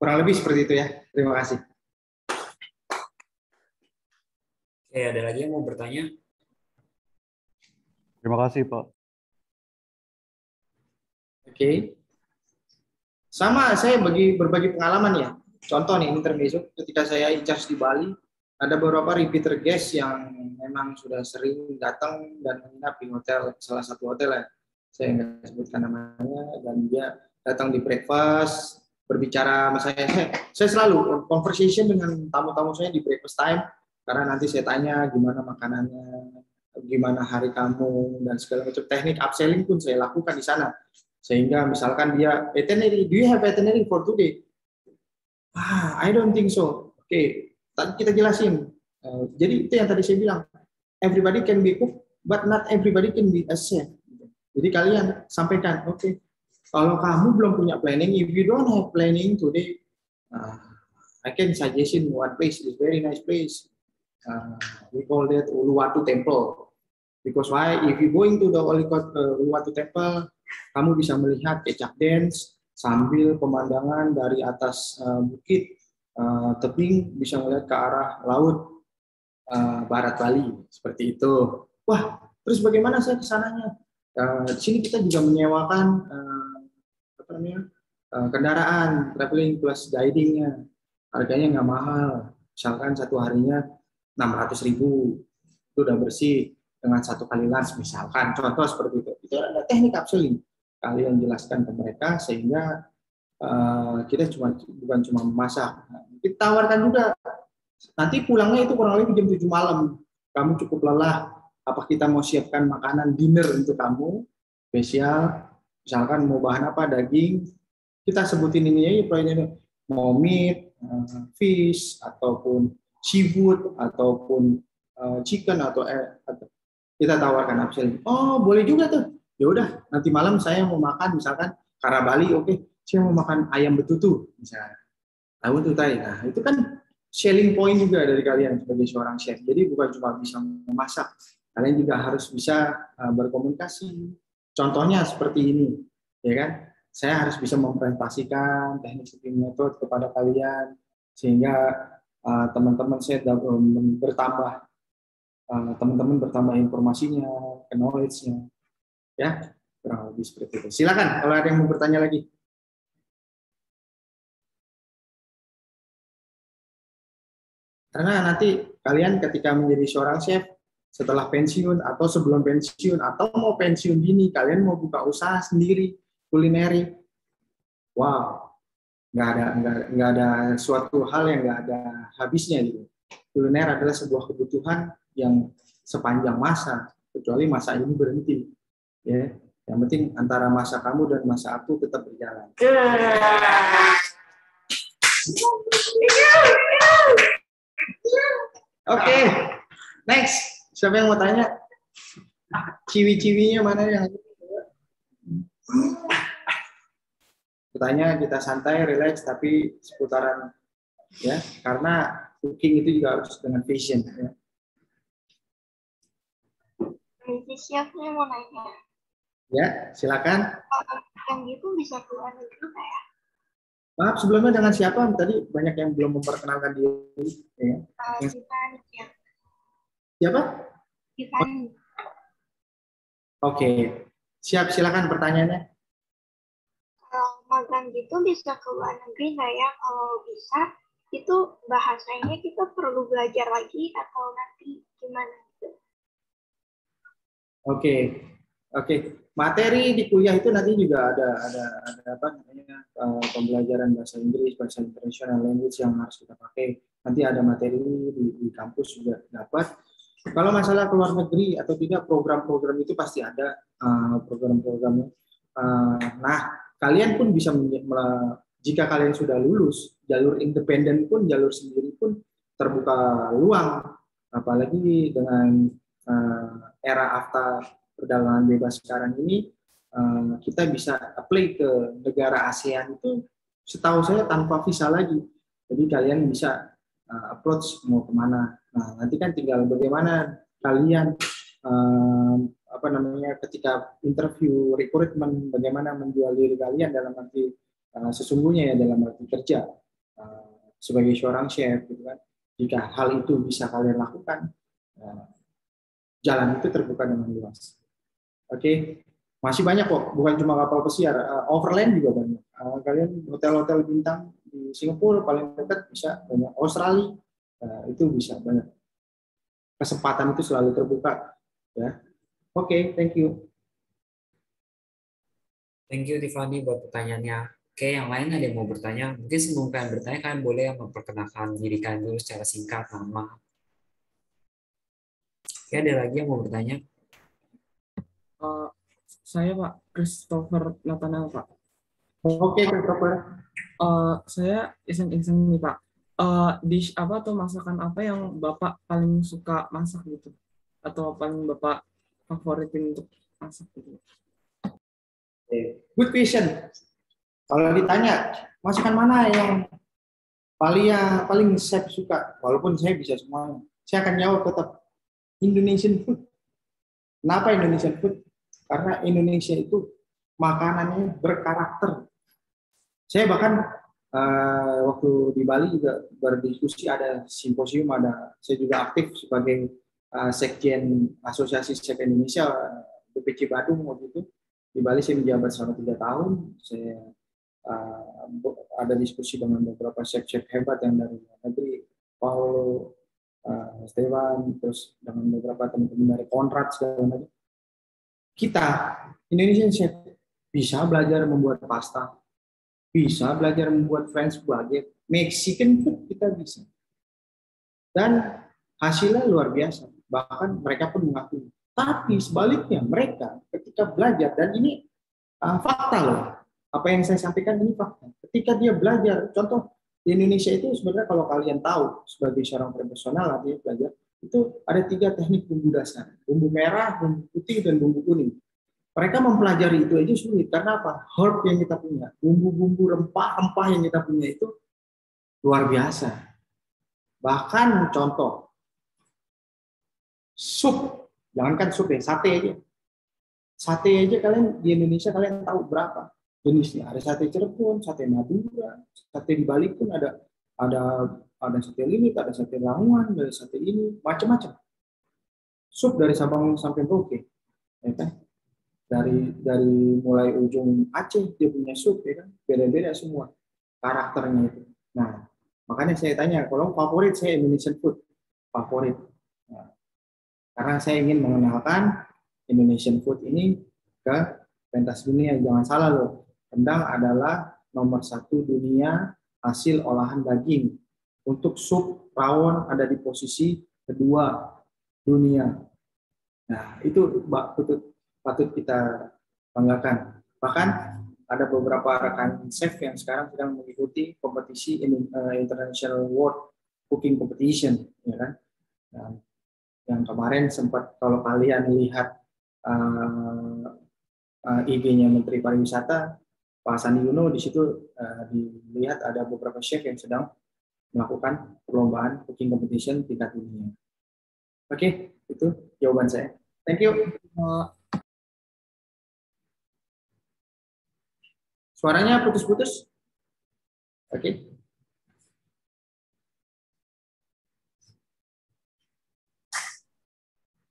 Kurang lebih seperti itu ya. Terima kasih. Oke, ada lagi yang mau bertanya? Terima kasih Pak. Oke. Sama saya berbagi pengalaman ya. Contoh nih, intermezzo, ketika saya in charge di Bali, ada beberapa repeater guest yang memang sudah sering datang dan menginap di hotel, salah satu hotel ya, saya nggak sebutkan namanya, dan dia datang di breakfast, berbicara sama saya selalu conversation dengan tamu-tamu saya di breakfast time, karena nanti saya tanya gimana makanannya, gimana hari kamu, dan segala macam teknik upselling pun saya lakukan di sana. Sehingga misalkan dia, itinerary, do you have itinerary for today? I don't think so. Oke. Tadi kita jelasin. Jadi itu yang tadi saya bilang, everybody can be cook, but not everybody can be a chef. Jadi kalian sampaikan, oke, kalau kamu belum punya planning, if you don't have planning today, I can suggest one place, is very nice place. We call that Uluwatu Temple. Because why? If you going to the Uluwatu Temple, kamu bisa melihat kecak dance sambil pemandangan dari atas bukit tebing bisa melihat ke arah laut barat Bali seperti itu. Wah, terus bagaimana saya kesananya? Di sini kita juga menyewakan kendaraan traveling plus guidingnya, harganya nggak mahal. Misalkan satu harinya 600.000, itu udah bersih dengan satu kali lunch misalkan. Contoh seperti itu. Itu ada teknik upselling. Kalian jelaskan ke mereka sehingga kita bukan cuma memasak. Kita tawarkan juga. Nanti pulangnya itu kurang lebih jam 7 malam. Kamu cukup lelah. Apa kita mau siapkan makanan dinner untuk kamu spesial? Misalkan mau bahan apa, daging. Kita sebutin ini aja, mau meat, fish, ataupun seafood, ataupun chicken, atau kita tawarkan upselling. Oh, boleh juga tuh. Ya udah, nanti malam saya mau makan misalkan kara Bali, oke, saya mau makan ayam betutu misalnya. Tahu tuh tadi. Nah, itu kan selling point juga dari kalian sebagai seorang chef. Jadi bukan cuma bisa memasak, kalian juga harus bisa berkomunikasi. Contohnya seperti ini, ya kan? Saya harus bisa mempresentasikan teknik cooking method kepada kalian sehingga teman-teman saya bertambah, teman-teman bertambah informasinya, knowledge-nya, ya kurang lebih seperti itu. Silakan kalau ada yang mau bertanya lagi. Karena nanti kalian ketika menjadi seorang chef setelah pensiun atau sebelum pensiun atau mau pensiun dini, kalian mau buka usaha sendiri kulineri, wow, nggak ada suatu hal yang nggak ada habisnya gitu. Kuliner adalah sebuah kebutuhan yang sepanjang masa, kecuali masa ini berhenti. Ya, yang penting antara masa kamu dan masa aku tetap berjalan. Oke, next. Siapa yang mau tanya? Ciwi-ciwinya mana yang? Bertanya, kita santai, relax, tapi seputaran ya, karena cooking itu juga harus dengan passion. Ya. Chefnya mau nanya. Ya, silakan. Yang gitu bisa keluar negeri kayak? Maaf, sebelumnya dengan siapa? Tadi banyak yang belum memperkenalkan diri. Ya. Tiffany. Siapa? Tiffany. Oke, siap. Silakan pertanyaannya. Magang gitu bisa ke luar negeri nggak ya? Kalau bisa, itu bahasanya kita perlu belajar lagi atau nanti gimana gitu? Oke. Materi di kuliah itu nanti juga ada apa namanya pembelajaran bahasa Inggris, bahasa international language yang harus kita pakai. Nanti ada materi di kampus juga dapat. Kalau masalah keluar negeri atau tidak, program-program itu pasti ada program-programnya. Nah, kalian pun bisa jika kalian sudah lulus jalur independen pun, jalur sendiri pun terbuka luang, apalagi dengan era AFTA perdagangan bebas sekarang ini, kita bisa apply ke negara ASEAN itu setahu saya tanpa visa lagi. Jadi kalian bisa approach mau kemana. Nah, nanti kan tinggal bagaimana kalian ketika interview rekrutmen, bagaimana menjual diri kalian dalam arti sesungguhnya ya, dalam arti kerja sebagai seorang chef gitu kan. Jika hal itu bisa kalian lakukan, jalan itu terbuka dengan luas. Oke. Masih banyak kok, bukan cuma kapal pesiar, overland juga banyak. Kalian hotel-hotel bintang di Singapura paling dekat bisa banyak, Australia itu bisa banyak. Kesempatan itu selalu terbuka, ya. Oke, thank you. Thank you Tiffany buat pertanyaannya. Oke, yang lain ada yang mau bertanya? Mungkin sebelum kalian bertanya, kalian boleh memperkenalkan diri kalian dulu secara singkat, nama. Oke, ada lagi yang mau bertanya? Saya Pak Christopher Nathanael Pak. Oke, Christopher. Saya iseng-iseng nih Pak. Dish apa atau masakan apa yang Bapak paling suka masak gitu? Atau paling Bapak favoritin untuk masak gitu? Good question. Kalau ditanya masakan mana yang paling saya suka, walaupun saya bisa semuanya, saya akan jawab tetap Indonesian food. Kenapa Indonesian food? Karena Indonesia itu makanannya berkarakter. Saya bahkan waktu di Bali juga berdiskusi, ada simposium, saya juga aktif sebagai Sekjen Asosiasi Chef Indonesia BPC Badung waktu itu. Di Bali saya menjabat selama 3 tahun. Saya ada diskusi dengan beberapa chef-chef hebat yang dari luar negeri, Paulo, Esteban, terus dengan beberapa teman-teman dari Konrad segala macam. Kita Indonesian chef bisa belajar membuat pasta, bisa belajar membuat French baguette, Mexican food kita bisa, dan hasilnya luar biasa. Bahkan mereka pun mengakui. Tapi sebaliknya mereka ketika belajar, dan ini fakta loh, apa yang saya sampaikan ini fakta. Ketika dia belajar, contoh di Indonesia itu sebenarnya kalau kalian tahu sebagai seorang profesional artinya belajar, itu ada 3 teknik bumbu dasar: bumbu merah, bumbu putih, dan bumbu kuning. Mereka mempelajari itu aja sulit. Karena apa? Herb yang kita punya, bumbu-bumbu rempah-rempah yang kita punya itu luar biasa. Bahkan contoh, sup, jangankan sup ya, sate aja. Sate aja kalian di Indonesia kalian tahu berapa jenisnya. Ada sate Cirebon, sate Madura, sate di Bali pun ada sate lilit, ada sate Lamongan, ada sate ini, macam-macam. Sup dari Sabang sampai Merauke, ya kan? Dari mulai ujung Aceh dia punya sup, ya kan? Beda-beda semua karakternya itu. Nah, makanya saya tanya, kalau favorit saya Indonesian food, favorit. Nah, karena saya ingin mengenalkan Indonesian food ini ke pentas dunia. Jangan salah loh, rendang adalah nomor 1 dunia hasil olahan daging. Untuk sup, rawon ada di posisi kedua dunia. Nah, itu patut kita banggakan. Bahkan ada beberapa rekan chef yang sekarang sedang mengikuti kompetisi International World Cooking Competition, ya kan? Nah, yang kemarin sempat, kalau kalian lihat IG-nya Menteri Pariwisata Pak Sandi Uno, di situ dilihat ada beberapa chef yang sedang melakukan perlombaan cooking competition tingkat dunia. Oke, itu jawaban saya. Thank you. Suaranya putus-putus. Oke.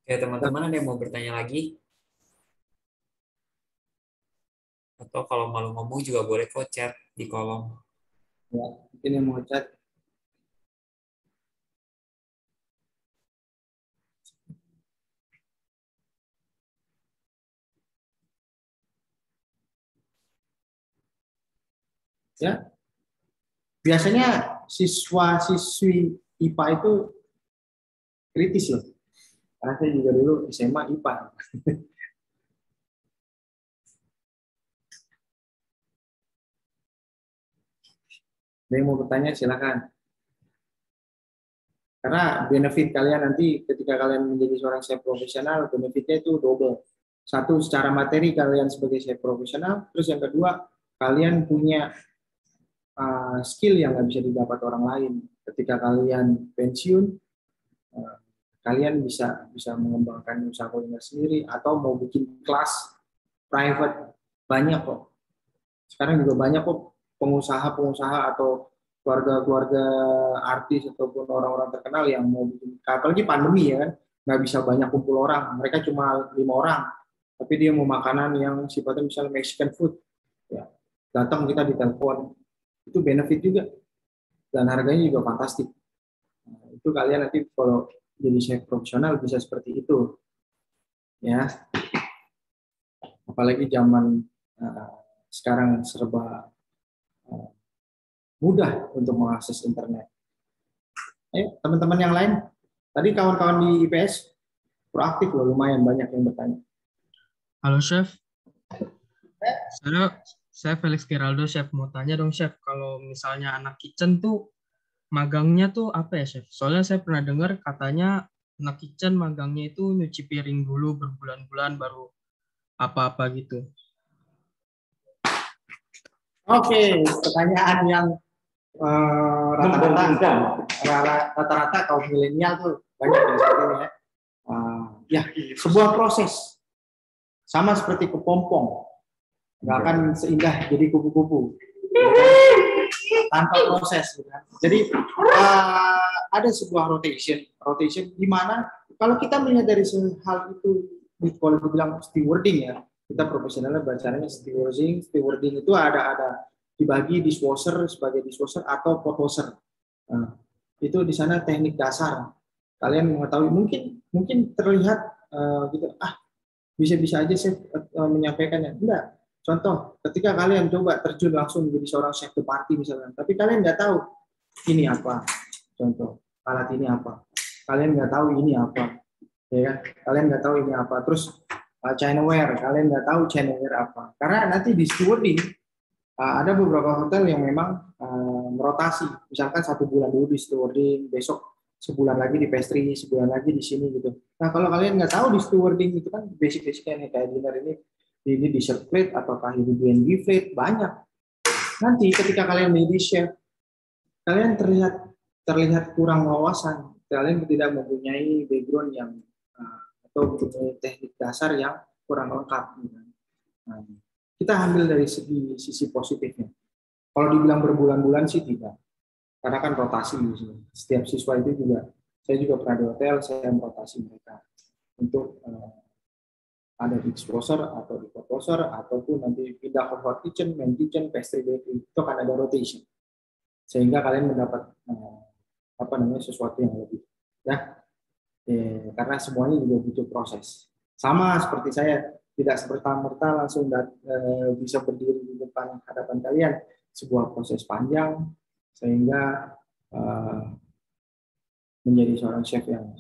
Oke, teman-teman ada yang mau bertanya lagi? Atau kalau malu ngomong juga boleh kok chat di kolom. Ya, mungkin yang mau chat. Ya, biasanya siswa-siswi IPA itu kritis loh. Karena saya juga dulu SMA IPA. Ada yang mau bertanya silakan. Karena benefit kalian nanti ketika kalian menjadi seorang chef profesional, benefitnya itu double. 1, secara materi kalian sebagai chef profesional, terus yang kedua, kalian punya skill yang nggak bisa didapat orang lain. Ketika kalian pensiun, kalian bisa mengembangkan usaha kuliner sendiri atau mau bikin kelas private, banyak kok. Sekarang juga banyak kok pengusaha-pengusaha atau keluarga-keluarga artis ataupun orang-orang terkenal yang mau bikin, apalagi pandemi ya kan, nggak bisa banyak kumpul orang, mereka cuma 5 orang, tapi dia mau makanan yang sifatnya misalnya Mexican food, ya datang kita ditelepon, itu benefit juga dan harganya juga fantastik. Nah, itu kalian nanti kalau jadi chef profesional bisa seperti itu, ya. Apalagi zaman sekarang serba mudah untuk mengakses internet. Teman-teman yang lain, tadi kawan-kawan di IPS proaktif loh, lumayan banyak yang bertanya. Halo Chef, saya Felix Geraldo, Chef. Mau tanya dong Chef, kalau misalnya anak kitchen tuh magangnya tuh apa ya Chef? Soalnya saya pernah dengar katanya anak kitchen magangnya itu nyuci piring dulu berbulan-bulan baru apa-apa gitu. Oke, pertanyaan yang rata-rata kaum milenial tuh banyak ya seperti ini ya. ya sebuah proses. Sama seperti kepompong. Nggak akan seindah jadi kupu-kupu. Tanpa proses. Jadi ada sebuah rotation di mana kalau kita melihat dari hal itu, kalau dibilang stewarding ya, kita profesionalnya bacanya stewarding itu ada dibagi dishwasher sebagai dishwasher atau pot washer. Nah, itu di sana teknik dasar. Kalian mengetahui mungkin terlihat gitu, bisa aja saya menyampaikannya. Enggak. Contoh, ketika kalian coba terjun langsung menjadi seorang chef de party misalnya, tapi kalian nggak tahu ini apa. Contoh, alat ini apa. Kalian nggak tahu ini apa. Ya kan? Kalian nggak tahu ini apa. Terus Chinaware, kalian nggak tahu Chinaware apa. Karena nanti di stewarding ada beberapa hotel yang memang merotasi. Misalkan 1 bulan dulu di stewarding, besok sebulan lagi di pastry, sebulan lagi di sini gitu. Nah kalau kalian nggak tahu di stewarding itu kan basic-basicnya nih, kayak dinner ini dessert plate ataukah ini B&B plate, banyak. Nanti ketika kalian menjadi chef, kalian terlihat kurang wawasan, kalian tidak mempunyai background yang atau mempunyai teknik dasar yang kurang lengkap. Nah, kita ambil dari sisi positifnya. Kalau dibilang berbulan-bulan sih tidak. Karena kan rotasi setiap siswa itu juga, saya juga pernah di hotel, saya merotasi mereka untuk ada di dishwasher atau di pot washer ataupun nanti pindah ke hot kitchen, main kitchen, pastry bakery, itu kan ada rotation sehingga kalian mendapat sesuatu yang lebih ya karena semuanya juga butuh proses. Sama seperti saya, tidak semerta-merta langsung bisa berdiri di depan hadapan kalian, sebuah proses panjang sehingga menjadi seorang chef yang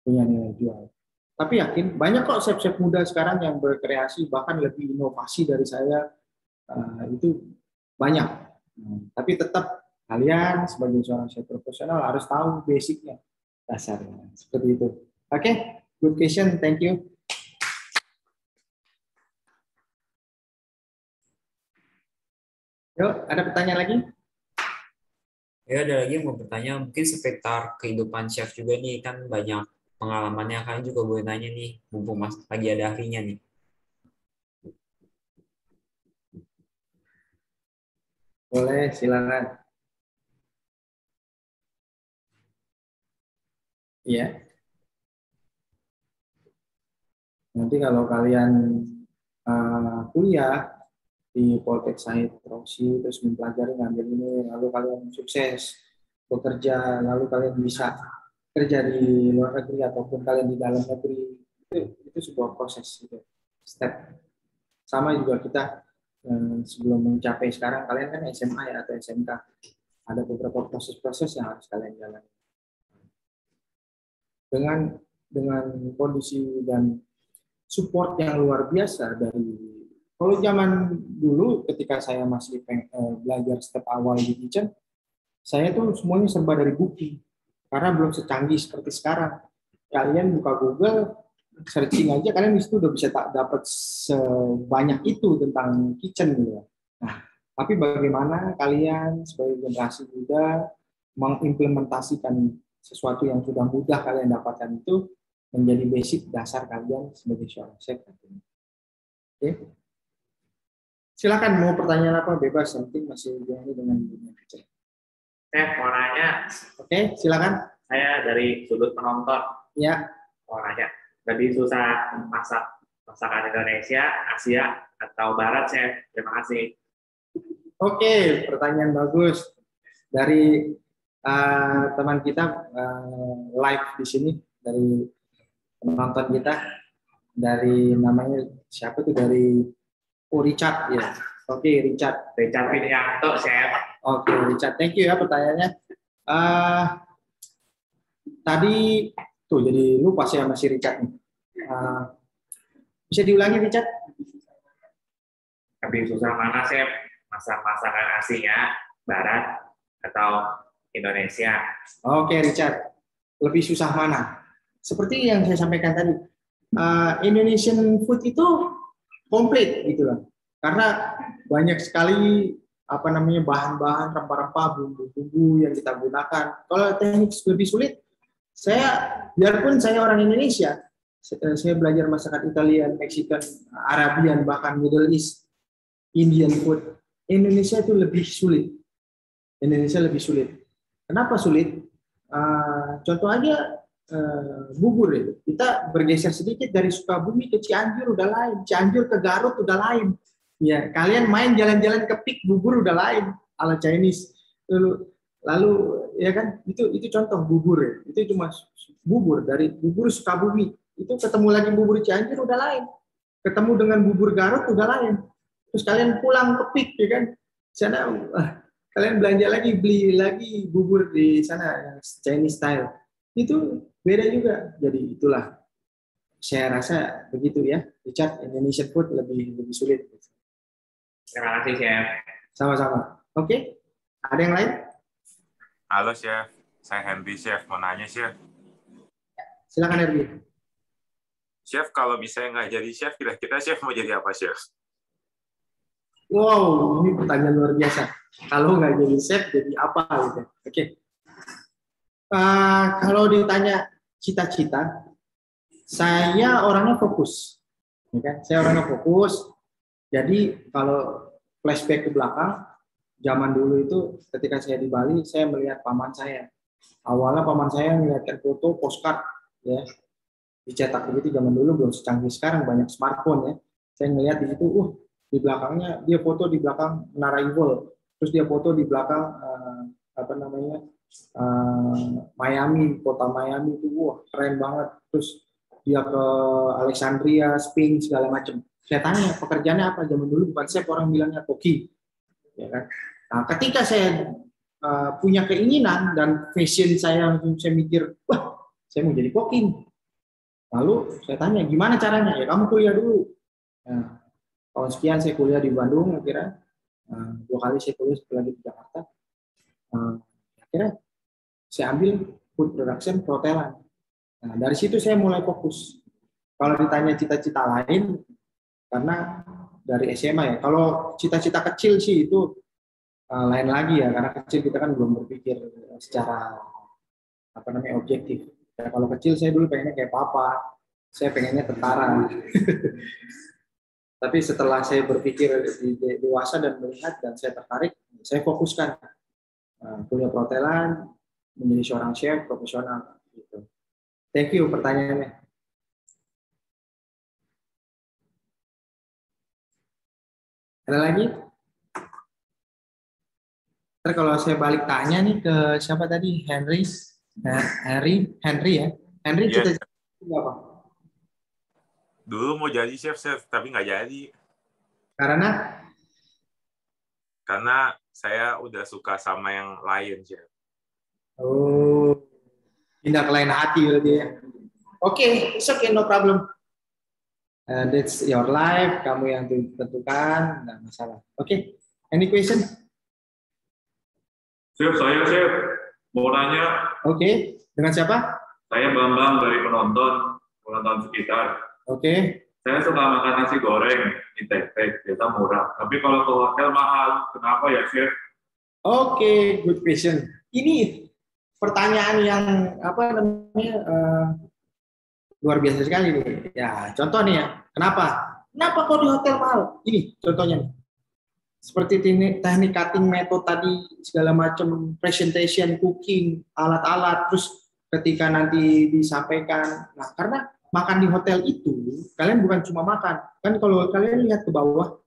punya nilai jual. Tapi yakin banyak kok chef-chef muda sekarang yang berkreasi bahkan lebih inovasi dari saya, itu banyak. Tapi tetap kalian sebagai seorang chef profesional harus tahu basicnya, dasarnya seperti itu. Oke, good question, thank you. Yuk, ada pertanyaan lagi? Ya, ada lagi yang mau bertanya, mungkin seputar kehidupan chef juga nih, kan banyak pengalamannya, kalian juga boleh nanya nih, mumpung lagi ada ahlinya nih. Boleh, silakan. Iya. Nanti kalau kalian kuliah di Poltek Said Rosi, terus mempelajari ngambil ini, lalu kalian sukses bekerja, lalu kalian bisa kerja di luar negeri ataupun kalian di dalam negeri, itu sebuah proses, gitu. Step. Sama juga kita sebelum mencapai sekarang, kalian kan SMA ya atau SMK, ada beberapa proses-proses yang harus kalian jalani. Dengan kondisi dan support yang luar biasa dari, kalau zaman dulu ketika saya masih belajar step awal di kitchen, saya tuh semuanya serba dari buku karena belum secanggih seperti sekarang. Kalian buka Google, searching aja, kalian di situ udah bisa dapat sebanyak itu tentang kitchen gitu. Nah, tapi bagaimana kalian sebagai generasi muda mengimplementasikan sesuatu yang sudah mudah kalian dapatkan itu menjadi basic dasar kalian sebagai seorang chef. Oke. Silakan, mau pertanyaan apa, bebas, penting masih hubungannya dengan dunia kitchen. Saya mau nanya. Oke, silakan. Saya dari sudut penonton. Ya. Mau nanya. Lebih susah masak masakan Indonesia, Asia, atau Barat, Chef? Terima kasih. Oke, pertanyaan bagus. Dari teman kita live di sini, dari penonton kita, dari namanya siapa tuh, dari Richard ya. Oke, Richard Widianto, Chef. Oke, Richard, thank you ya pertanyaannya. Tadi tuh jadi lupa saya sama si Richard nih. Bisa diulangi, Richard? Lebih susah mana, Chef? Masakan Asia, Barat, atau Indonesia? Oke, Richard. Lebih susah mana? Seperti yang saya sampaikan tadi, Indonesian food itu komplit gitu loh. Karena banyak sekali bahan-bahan, rempah-rempah, bumbu-bumbu yang kita gunakan. Kalau teknik lebih sulit, biarpun saya orang Indonesia, Saya belajar masakan Italian, Mexican, Arabian, bahkan Middle East, Indian food. Indonesia itu lebih sulit. Indonesia lebih sulit. Kenapa sulit? Contoh aja bubur itu. Kita bergeser sedikit dari Sukabumi ke Cianjur udah lain, Cianjur ke Garut udah lain. Ya, kalian main jalan-jalan ke Pik bubur udah lain ala Chinese. Lalu ya kan itu contoh bubur ya. Itu cuma bubur dari bubur Sukabumi itu ketemu lagi bubur Cianjur udah lain. Ketemu dengan bubur Garut udah lain. Terus kalian pulang ke Pik ya kan. Sana kalian belanja lagi, beli lagi bubur di sana Chinese style. Itu beda juga. Jadi itulah saya rasa begitu ya. Richard, Indonesian food lebih sulit. Terima kasih, Chef. Sama-sama. Oke. Ada yang lain? Halo, Chef. Saya Henry, Chef. Mau nanya, Chef. Silakan, Henry. Chef, kalau misalnya nggak jadi chef, kira-kira chef mau jadi apa, Chef? Wow, ini pertanyaan luar biasa. Kalau nggak jadi chef, jadi apa? Gitu. Oke. Kalau ditanya cita-cita, saya orangnya fokus. Ya kan? Saya orangnya fokus. Jadi kalau flashback ke belakang, zaman dulu itu ketika saya di Bali, saya melihat paman saya. Awalnya paman saya melihatkan foto postcard, ya, dicetak begitu. Zaman dulu belum secanggih sekarang, banyak smartphone ya. Saya melihat di situ, di belakangnya dia foto di belakang Menara Eiffel, terus dia foto di belakang Miami, kota Miami itu, keren banget. Terus dia ke Alexandria, Sphinx segala macam. Saya tanya pekerjaannya apa, zaman dulu bukan chef, orang bilangnya koki, ya kan. Nah, ketika saya punya keinginan dan passion saya mikir, wah, saya mau jadi koki. Lalu saya tanya, gimana caranya? Ya kamu kuliah dulu. Nah, tahun sekian saya kuliah di Bandung, akhirnya 2 kali saya kuliah lagi di Jakarta. Akhirnya saya ambil food production perhotelan. Nah, dari situ saya mulai fokus. Kalau ditanya cita-cita lain, karena dari SMA ya. Kalau cita-cita kecil sih itu lain lagi ya, karena kecil kita kan belum berpikir secara objektif. Ya, kalau kecil saya dulu pengennya kayak papa, saya pengennya tentara. Tapi setelah saya berpikir dewasa dan melihat dan saya tertarik, saya fokuskan kuliah perhotelan, menjadi seorang chef profesional. Gitu. Thank you pertanyaannya. Ada lagi? Ntar kalau saya balik tanya nih ke siapa tadi? Henry ya. Henry Yes. cita-cita apa? Dulu mau jadi chef, tapi nggak jadi. Karena saya udah suka sama yang lain, Chef. Oh, pindah ke lain hati berarti ya. Oke, it's okay, no problem. That's your life, kamu yang tentukan, nggak masalah. Oke, any question? Chef, saya Chef mau nanya. Oke, dengan siapa? Saya Bambang dari penonton sekitar. Oke. Saya suka makan nasi goreng di tek-tek, biasa murah. Tapi kalau ke hotel mahal, kenapa ya Chef? Oke, good question. Ini pertanyaan yang luar biasa sekali nih. Ya, contoh nih ya. Kenapa kok di hotel mahal? Ini contohnya nih. Seperti teknik cutting method tadi, segala macam presentation, cooking, alat-alat, terus ketika nanti disampaikan. Nah, karena makan di hotel itu, kalian bukan cuma makan. Kan kalau kalian lihat ke bawah,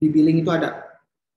di billing itu ada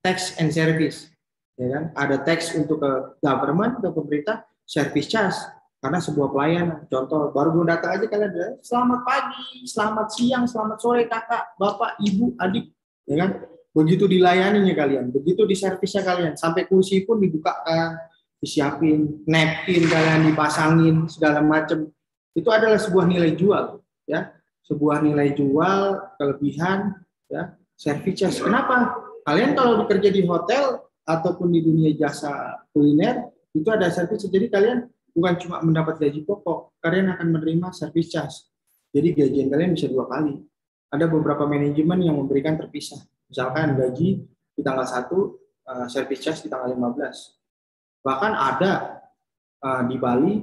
tax and service. Ya kan? Ada tax untuk ke government, ke pemerintah, service charge. Karena sebuah pelayanan, contoh baru datang aja kalian bilang selamat pagi, selamat siang, selamat sore kakak, bapak, ibu, adik, ya kan? Begitu dilayaninya kalian, begitu diservisnya kalian, sampai kursi pun dibukakan, disiapin, napkin kalian dipasangin, segala macam. Itu adalah sebuah nilai jual, ya, sebuah nilai jual, kelebihan, ya, service charge. Kenapa? Kalian kalau bekerja di hotel ataupun di dunia jasa kuliner itu ada service, jadi kalian bukan cuma mendapat gaji pokok, kalian akan menerima service charge. Jadi gajian kalian bisa 2 kali. Ada beberapa manajemen yang memberikan terpisah. Misalkan gaji di tanggal 1, service charge di tanggal 15. Bahkan ada di Bali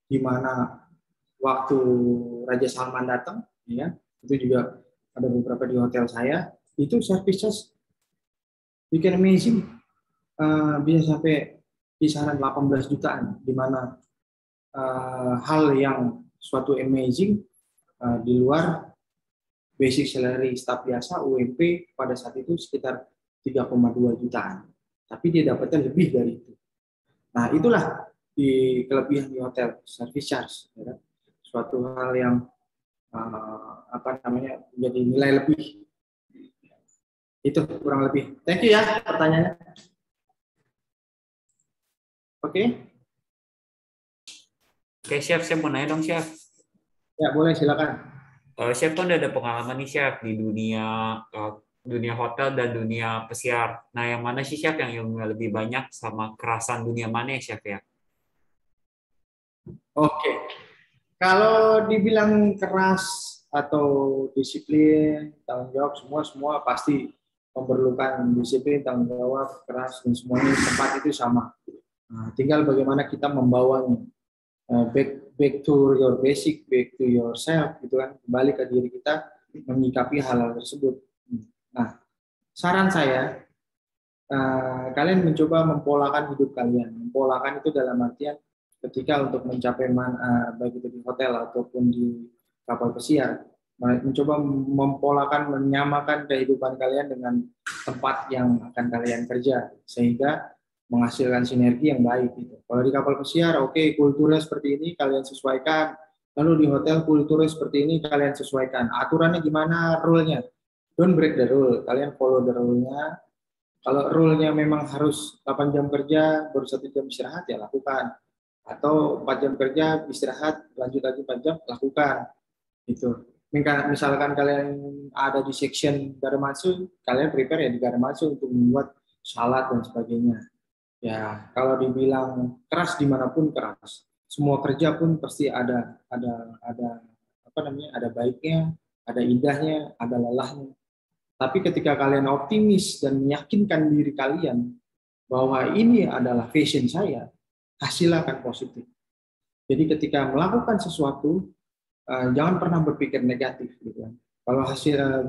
di mana waktu Raja Salman datang, ya, itu juga ada beberapa di hotel saya, itu service charge you can imagine bisa sampai kisaran 18 jutaan, di mana hal yang suatu amazing di luar basic salary staff biasa UMP pada saat itu sekitar 3,2 jutaan, tapi dia dapatnya lebih dari itu. Nah, itulah di kelebihan di hotel service charge, ya. Suatu hal yang menjadi nilai lebih. Itu kurang lebih. Thank you ya pertanyaannya. Oke. Oke, Chef, saya mau nanya dong, Chef. Ya, boleh, silakan. Chef kan udah ada pengalaman nih, Chef, di dunia hotel dan dunia pesiar. Nah, yang mana sih, Chef, yang ilmunya lebih banyak sama kerasan dunia mana ya, Chef, ya? Oke. Kalau dibilang keras atau disiplin, tanggung jawab, semua pasti memerlukan disiplin, tanggung jawab, keras, dan semuanya tempat itu sama. Nah, tinggal bagaimana kita membawanya. Back to your basic, back to yourself, gitu kan, kembali ke diri kita menyikapi hal-hal tersebut. Nah, saran saya, kalian mencoba mempolakan hidup kalian. Mempolakan itu dalam artian ketika untuk mencapai baik itu di hotel ataupun di kapal pesiar, mencoba mempolakan, menyamakan kehidupan kalian dengan tempat yang akan kalian kerja, sehingga menghasilkan sinergi yang baik gitu. Kalau di kapal pesiar, oke, kulturnya seperti ini kalian sesuaikan. Lalu di hotel kulturnya seperti ini kalian sesuaikan. Aturannya gimana, rule-nya? Don't break the rule. Kalian follow the rule-nya. Kalau rule-nya memang harus 8 jam kerja, baru 1 jam istirahat, ya lakukan. Atau 4 jam kerja, istirahat, lanjut lagi 4 jam, lakukan. Gitu. Misalkan kalian ada di section garamantsu, kalian prepare ya di garamantsu untuk membuat salad dan sebagainya. Ya, kalau dibilang keras dimanapun keras. Semua kerja pun pasti ada baiknya, ada indahnya, ada lelahnya. Tapi ketika kalian optimis dan meyakinkan diri kalian bahwa ini adalah passion saya, hasil akan positif. Jadi ketika melakukan sesuatu, jangan pernah berpikir negatif, gitu kan. Kalau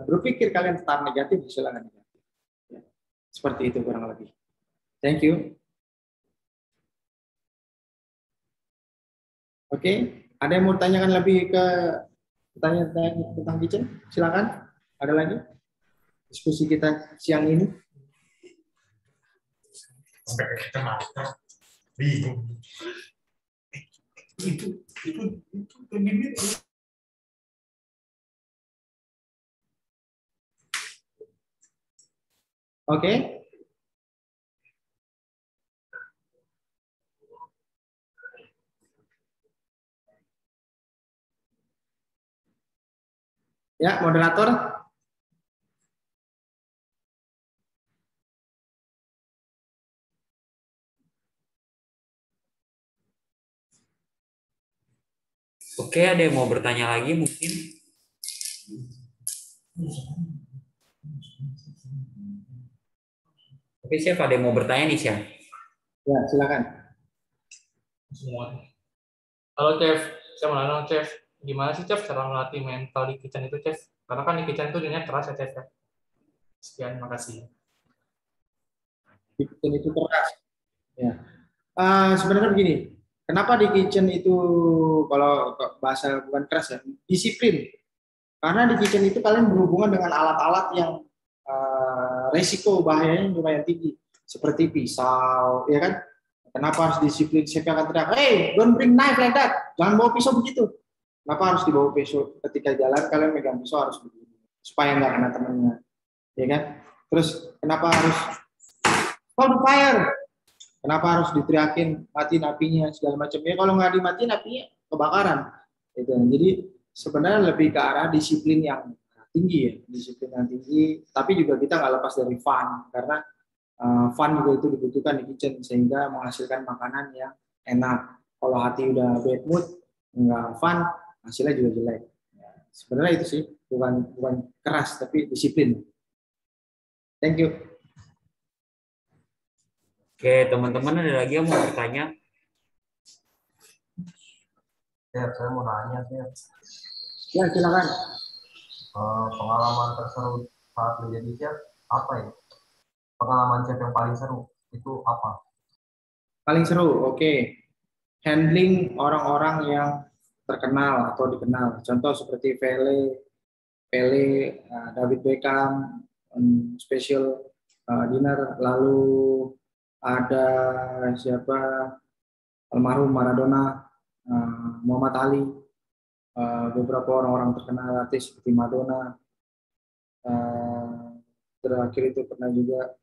berpikir kalian tetap negatif, hasil akan negatif. Ya, seperti itu kurang lebih. Thank you. Oke, ada yang mau tanyakan lebih ke pertanyaan tentang kitchen? Silakan. Ada lagi diskusi kita siang ini? Sampai kacamata, bingung. Itu bibit. Oke. Ya, moderator. Oke, ada yang mau bertanya lagi mungkin? Oke, Chef, ada yang mau bertanya nih, Chef? Ya, silakan. Semua. Halo, Chef. Saya mau nanya, Chef. Gimana sih, Chef, cara melatih mental di kitchen itu, Chef? Karena kan di kitchen itu dunia keras ya, Chef. Sekian, makasih. Di kitchen itu keras. Ya. Sebenarnya begini, kenapa di kitchen itu kalau bahasa bukan keras ya, disiplin. Karena di kitchen itu kalian berhubungan dengan alat-alat yang resiko bahayanya lumayan tinggi, seperti pisau, ya kan? Kenapa harus disiplin? Chef akan teriak, hey, don't bring knife like that. Jangan bawa pisau begitu. Kenapa harus dibawa pisau? Ketika jalan kalian megang pisau harus begini, supaya nggak kena temennya, ya kan? Terus kenapa harus call the fire? Kenapa harus diteriakin matiin apinya segala macam? Ya kalau nggak dimatiin apinya kebakaran. Gitu. Jadi sebenarnya lebih ke arah disiplin yang tinggi ya, disiplin yang tinggi. Tapi juga kita nggak lepas dari fun, karena fun juga itu dibutuhkan di kitchen sehingga menghasilkan makanan yang enak. Kalau hati udah bad mood, nggak fun, hasilnya juga jelek. Ya, sebenarnya itu sih, bukan keras tapi disiplin. Thank you. Oke, teman-teman ada lagi yang mau bertanya? Ya, saya mau nanya, Chef. Ya, silakan. Pengalaman terseru saat menjadi chef apa ya? Pengalaman chef yang paling seru itu apa? Paling seru, oke. Handling orang-orang yang terkenal atau dikenal. Contoh seperti Pele, David Beckham, special dinner. Lalu ada siapa? Almarhum Maradona, Muhammad Ali, beberapa orang-orang terkenal artis seperti Madonna. Terakhir itu pernah juga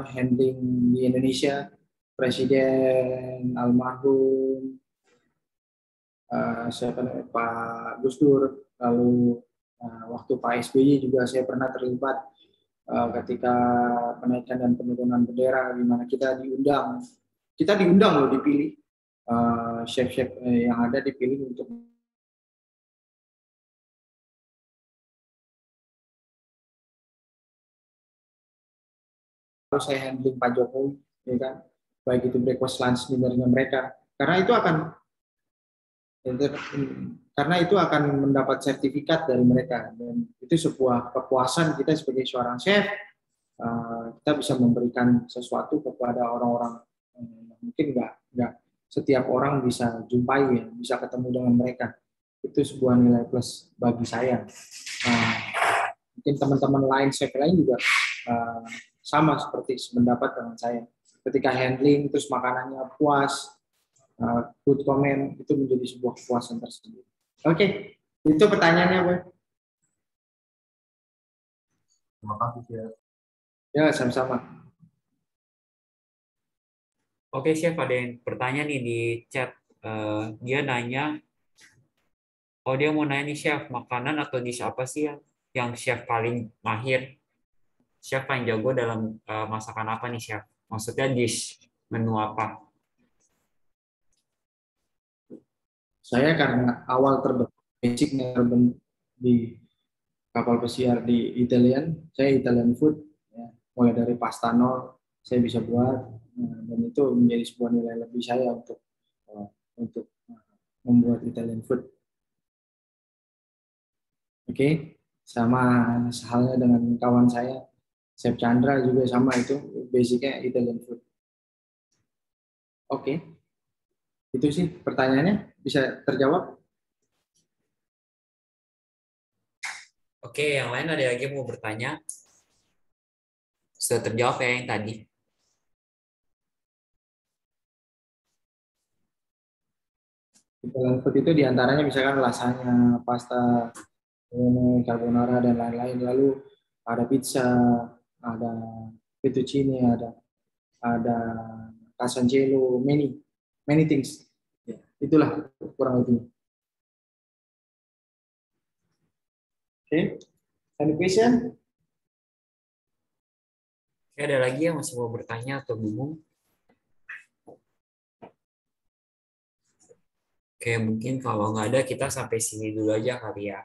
handling di Indonesia, Presiden almarhum siapa namanya, Pak Gus Dur. Lalu waktu Pak SBY juga saya pernah terlibat ketika penaikan dan penurunan bendera, di mana kita diundang loh, dipilih chef-chef yang ada dipilih untuk saya handling Pak Jokowi, ya kan, baik itu breakfast, lunch, dinnernya mereka, karena itu akan mendapat sertifikat dari mereka, dan itu sebuah kepuasan kita sebagai seorang chef. Kita bisa memberikan sesuatu kepada orang-orang mungkin nggak setiap orang bisa jumpai, ya, bisa ketemu dengan mereka. Itu sebuah nilai plus bagi saya. Mungkin teman-teman lain chef lain juga sama seperti sependapat dengan saya. Ketika handling terus makanannya puas, good comment, itu menjadi sebuah kepuasan tersendiri. Oke, itu pertanyaannya, Boy. Terima kasih, Chef. Ya, sama-sama. Oke, Chef, ada yang bertanya nih di chat. Dia nanya, dia mau nanya nih, Chef, makanan atau dish apa sih yang Chef paling mahir? Chef paling jago dalam masakan apa nih, Chef? Maksudnya dish, menu apa? Saya karena awal basicnya di kapal pesiar di Italian, saya Italian food, ya, mulai dari pasta nol saya bisa buat, dan itu menjadi sebuah nilai lebih saya untuk membuat Italian food. Oke, sama halnya dengan kawan saya, Chef Chandra juga sama, itu basicnya Italian food. Oke, itu sih pertanyaannya, bisa terjawab? Oke, yang lain ada lagi yang mau bertanya? Sudah terjawab ya yang tadi? Italian food itu diantaranya misalkan lasagna, pasta, carbonara, dan lain-lain. Lalu ada pizza, ada fettuccine, ada casancello, many things. Ya, itulah kurang lebih. Oke, any question? Oke, ada lagi yang masih mau bertanya atau bingung? Oke, mungkin kalau nggak ada, kita sampai sini dulu aja kali ya.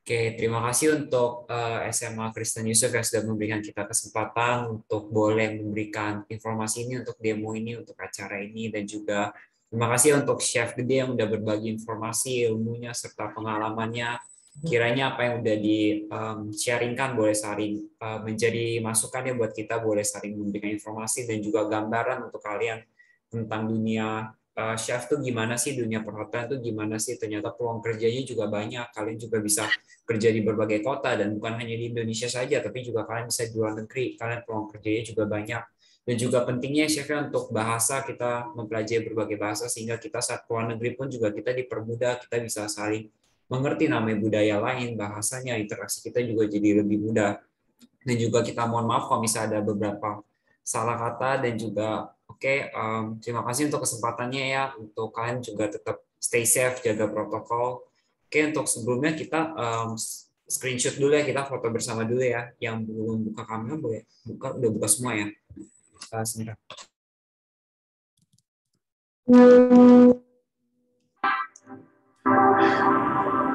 Oke, terima kasih untuk SMA Kristen Yusuf yang sudah memberikan kita kesempatan untuk boleh memberikan informasi ini, untuk demo ini, untuk acara ini, dan juga terima kasih untuk Chef Gede yang udah berbagi informasi, ilmunya, serta pengalamannya. Kiranya apa yang udah di-sharingkan boleh saling menjadi masukan ya buat kita, boleh saling memberikan informasi dan juga gambaran untuk kalian tentang dunia chef tuh gimana sih, dunia perhotelan tuh gimana sih, ternyata peluang kerjanya juga banyak, kalian juga bisa kerja di berbagai kota, dan bukan hanya di Indonesia saja, tapi juga kalian bisa di luar negeri, kalian peluang kerjanya juga banyak. Dan juga pentingnya chefnya untuk bahasa, kita mempelajari berbagai bahasa, sehingga kita saat keluar negeri pun juga kita dipermudah, kita bisa saling mengerti namanya budaya lain, bahasanya, interaksi kita juga jadi lebih mudah. Dan juga kita mohon maaf kalau misalnya ada beberapa salah kata, dan juga terima kasih untuk kesempatannya ya, untuk kalian juga tetap stay safe, jaga protokol. Oke, untuk sebelumnya kita screenshot dulu ya, kita foto bersama dulu ya. Yang belum buka kamera boleh buka, udah buka semua ya. Sebentar.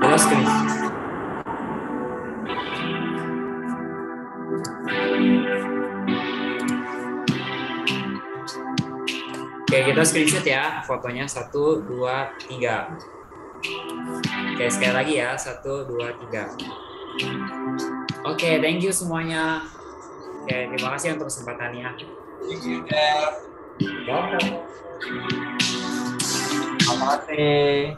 Kita screenshot. Oke, kita screenshot ya fotonya, 1, 2, 3. Oke, sekali lagi ya. 1, 2, 3. Oke, thank you semuanya. Oke, terima kasih untuk kesempatannya. Thank you, Chef. Welcome. Terima kasih.